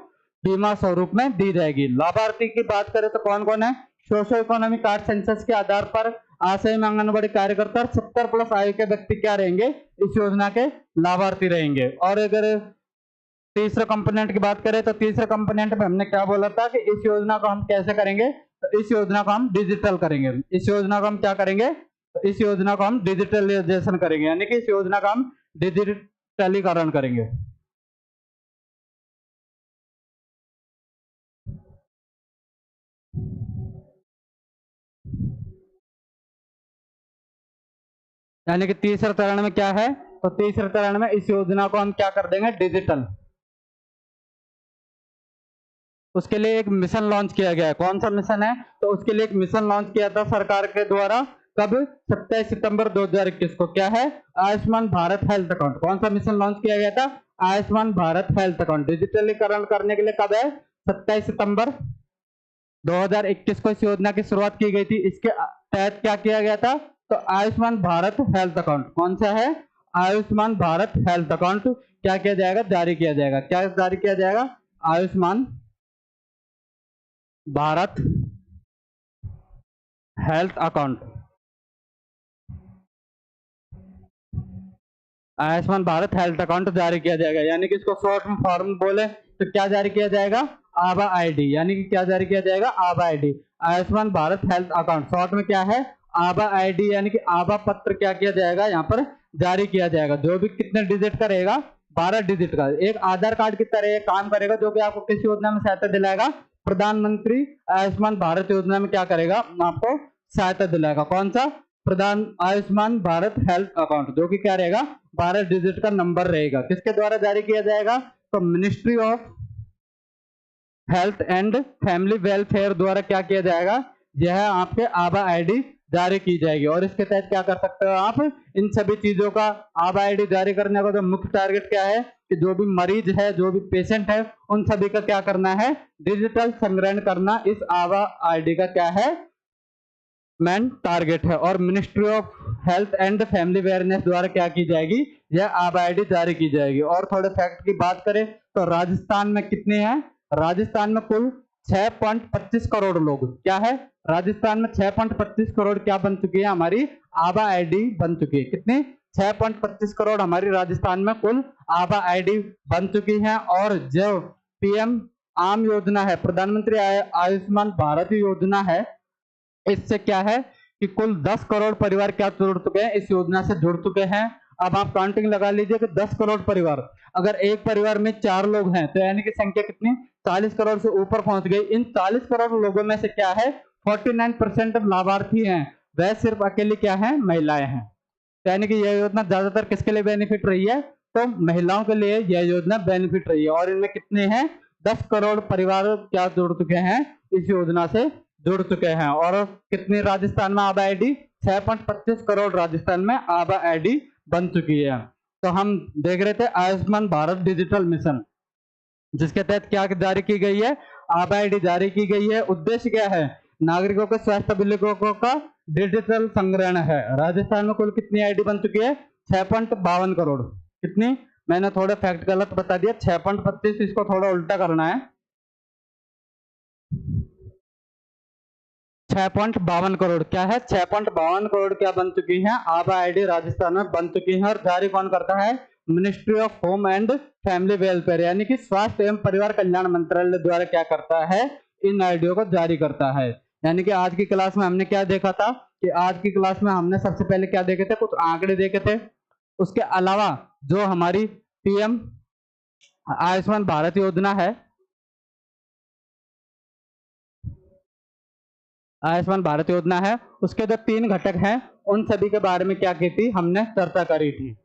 Speaker 1: बीमा स्वरूप में दी जाएगी। लाभार्थी की बात करें तो कौन कौन है, सोशो इकोनॉमिक कार्ड सेंसस के आधार पर आशा एवं आंगनबाड़ी कार्यकर्ता और 70 प्लस आयु के व्यक्ति क्या रहेंगे, इस योजना के लाभार्थी रहेंगे। और अगर तीसरे कंपोनेंट की बात करें तो तीसरे कंपोनेंट में हमने क्या बोला था कि इस योजना को हम कैसे करेंगे, तो इस योजना को हम डिजिटल करेंगे। इस योजना को हम क्या करेंगे, तो इस योजना को हम डिजिटलाइजेशन करेंगे, यानी कि इस योजना का हम डिजिटलीकरण करेंगे। यानी कि तीसरे चरण में क्या है, तो तीसरे चरण में इस योजना को हम क्या कर देंगे, डिजिटल। उसके लिए एक मिशन लॉन्च किया गया है। कौन सा मिशन है, तो उसके लिए एक मिशन लॉन्च किया था सरकार के द्वारा। कब? 27 सितंबर 2021 को। क्या है, आयुष्मान भारत हेल्थ अकाउंट। कौन सा मिशन लॉन्च किया गया था, आयुष्मान भारत हेल्थ अकाउंट। डिजिटलीकरण करने के लिए कब है, 27 सितंबर 2021 को इस योजना की शुरुआत की गई थी। इसके तहत क्या किया गया था, तो आयुष्मान भारत हेल्थ अकाउंट। कौन सा है, आयुष्मान भारत हेल्थ अकाउंट क्या किया जाएगा, जारी किया जाएगा। क्या जारी किया जाएगा, Ayushman Bharat health account. Ayushman Bharat health account जारी किया जाएगा, यानी कि इसको शॉर्ट में फॉर्म बोले तो क्या जारी किया जाएगा, आभा आईडी। यानी कि क्या जारी किया जाएगा, आभा ID. Ayushman Bharat health account short में क्या है, आभा आईडी, यानी कि आभा पत्र क्या किया जाएगा, यहाँ पर जारी किया जाएगा। जो भी कितने डिजिट का रहेगा, 12 डिजिट का। एक आधार कार्ड की तरह काम करेगा, जो कि आपको किस योजना में सहायता दिलाएगा, प्रधानमंत्री आयुष्मान भारत योजना में क्या करेगा, आपको सहायता दिलाएगा। कौन सा, प्रधान आयुष्मान भारत हेल्थ अकाउंट, जो कि क्या रहेगा, 12 डिजिट का नंबर रहेगा। किसके द्वारा जारी किया जाएगा, तो ministry of health and family welfare द्वारा क्या किया जाएगा, यह आपके आभा आईडी जारी की जाएगी। और इसके तहत क्या कर सकते हो आप, इन सभी चीजों का आभा आईडी जारी करने का जो मुख्य टारगेट क्या है, कि जो भी मरीज है, जो भी पेशेंट है, उन सभी का क्या करना है, डिजिटल संग्रहण करना। इस आभा आईडी का क्या है, मेन टारगेट है। और ministry of health and family wellness द्वारा क्या की जाएगी, यह आभा आईडी जारी की जाएगी। और थोड़े फैक्ट की बात करें तो राजस्थान में कितने हैं, राजस्थान में कुल 6.25 करोड़ लोग, क्या है, राजस्थान में 6.25 करोड़ क्या बन चुकी है, हमारी आभा आईडी बन चुकी है। कितनी, 6.25 करोड़ हमारी राजस्थान में कुल आभा आईडी बन चुकी है। और जो पीएम आम योजना है, प्रधानमंत्री आयुष्मान भारत योजना है, इससे क्या है कि कुल 10 करोड़ परिवार क्या जुड़ चुके हैं, इस योजना से जुड़ चुके हैं। अब आप काउंटिंग लगा लीजिए कि 10 करोड़ परिवार, अगर एक परिवार में 4 लोग हैं तो यानी कि संख्या कितनी, 40 करोड़ से ऊपर पहुंच गई। इन 40 करोड़ लोगों में से क्या है, 49% लाभार्थी हैं, वह सिर्फ अकेली क्या है, महिलाएं हैं। यानी कि यह योजना ज्यादातर किसके लिए बेनिफिट रही है, तो महिलाओं के लिए यह योजना बेनिफिट रही है और इनमें कितने हैं 10 करोड़ परिवार क्या जुड़ चुके हैं इस योजना से जुड़ चुके हैं। और कितनी राजस्थान में आबादी 6.25 करोड़ राजस्थान में आबादी बन चुकी है। तो हम देख रहे थे आयुष्मान भारत डिजिटल मिशन, जिसके तहत क्या जारी की गई है, आबादी जारी की गई है। उद्देश्य क्या है, नागरिकों के स्वास्थ्य बिलों का डिजिटल संग्रहण है। राजस्थान में कुल कितनी आईडी बन चुकी है, 6.52 करोड़। कितनी, मैंने थोड़ा फैक्ट गलत बता दिया, 6.25, इसको थोड़ा उल्टा करना है, 6.52 करोड़ क्या है, 6.52 करोड़ क्या बन चुकी है, आबादी राजस्थान में बन चुकी है। और जारी कौन करता है, ministry of home and family welfare, यानी कि स्वास्थ्य एवं परिवार कल्याण मंत्रालय द्वारा क्या करता है, इन आईडियो को जारी करता है। यानी कि आज की क्लास में हमने क्या देखा था कि आज की क्लास में हमने सबसे पहले क्या देखे थे, कुछ आंकड़े देखे थे। उसके अलावा जो हमारी पीएम आयुष्मान भारत योजना है, आयुष्मान भारत योजना है, उसके जो 3 घटक हैं उन सभी के बारे में क्या की थी, हमने चर्चा करी थी।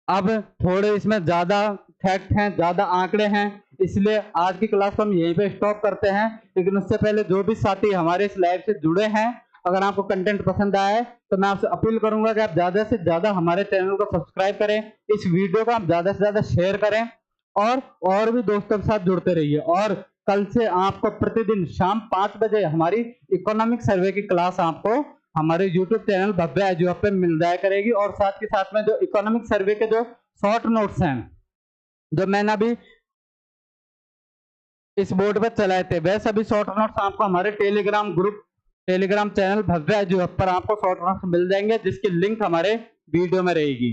Speaker 1: अब थोड़े इसमें ज्यादा फैक्ट हैं, ज्यादा आंकड़े हैं, इसलिए आज की क्लास को हम यहीं पे स्टॉप करते हैं। लेकिन उससे पहले जो भी साथी हमारे इस लाइव से जुड़े हैं, अगर आपको कंटेंट पसंद आया है तो मैं आपसे अपील करूंगा कि आप ज्यादा से ज्यादा हमारे चैनल को सब्सक्राइब करें, इस वीडियो को आप ज्यादा से ज्यादा शेयर करें और भी दोस्तों के साथ जुड़ते रहिए। और कल से आपको प्रतिदिन शाम 5 बजे हमारी इकोनॉमिक सर्वे की क्लास आपको हमारे YouTube चैनल भव्य एजुअप पे मिल जाया करेगी। और साथ के साथ में जो इकोनॉमिक सर्वे के जो शॉर्ट नोट्स हैं जो मैंने अभी इस बोर्ड पर चलाए थे, वह सभी शॉर्ट नोट्स आपको हमारे टेलीग्राम चैनल भव्य एजुअप पर आपको शॉर्ट नोट्स मिल जाएंगे, जिसकी लिंक हमारे वीडियो में रहेगी।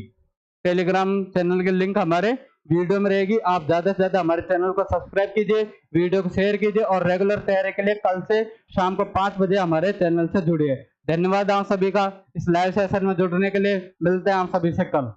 Speaker 1: टेलीग्राम चैनल की लिंक हमारे वीडियो में रहेगी। आप ज्यादा से ज्यादा हमारे चैनल को सब्सक्राइब कीजिए, वीडियो को शेयर कीजिए और रेगुलर तैयारी के लिए कल से शाम को 5 बजे हमारे चैनल से जुड़िए। धन्यवाद आप सभी का इस लाइव सेशन में जुड़ने के लिए। मिलते हैं आप सभी से कल।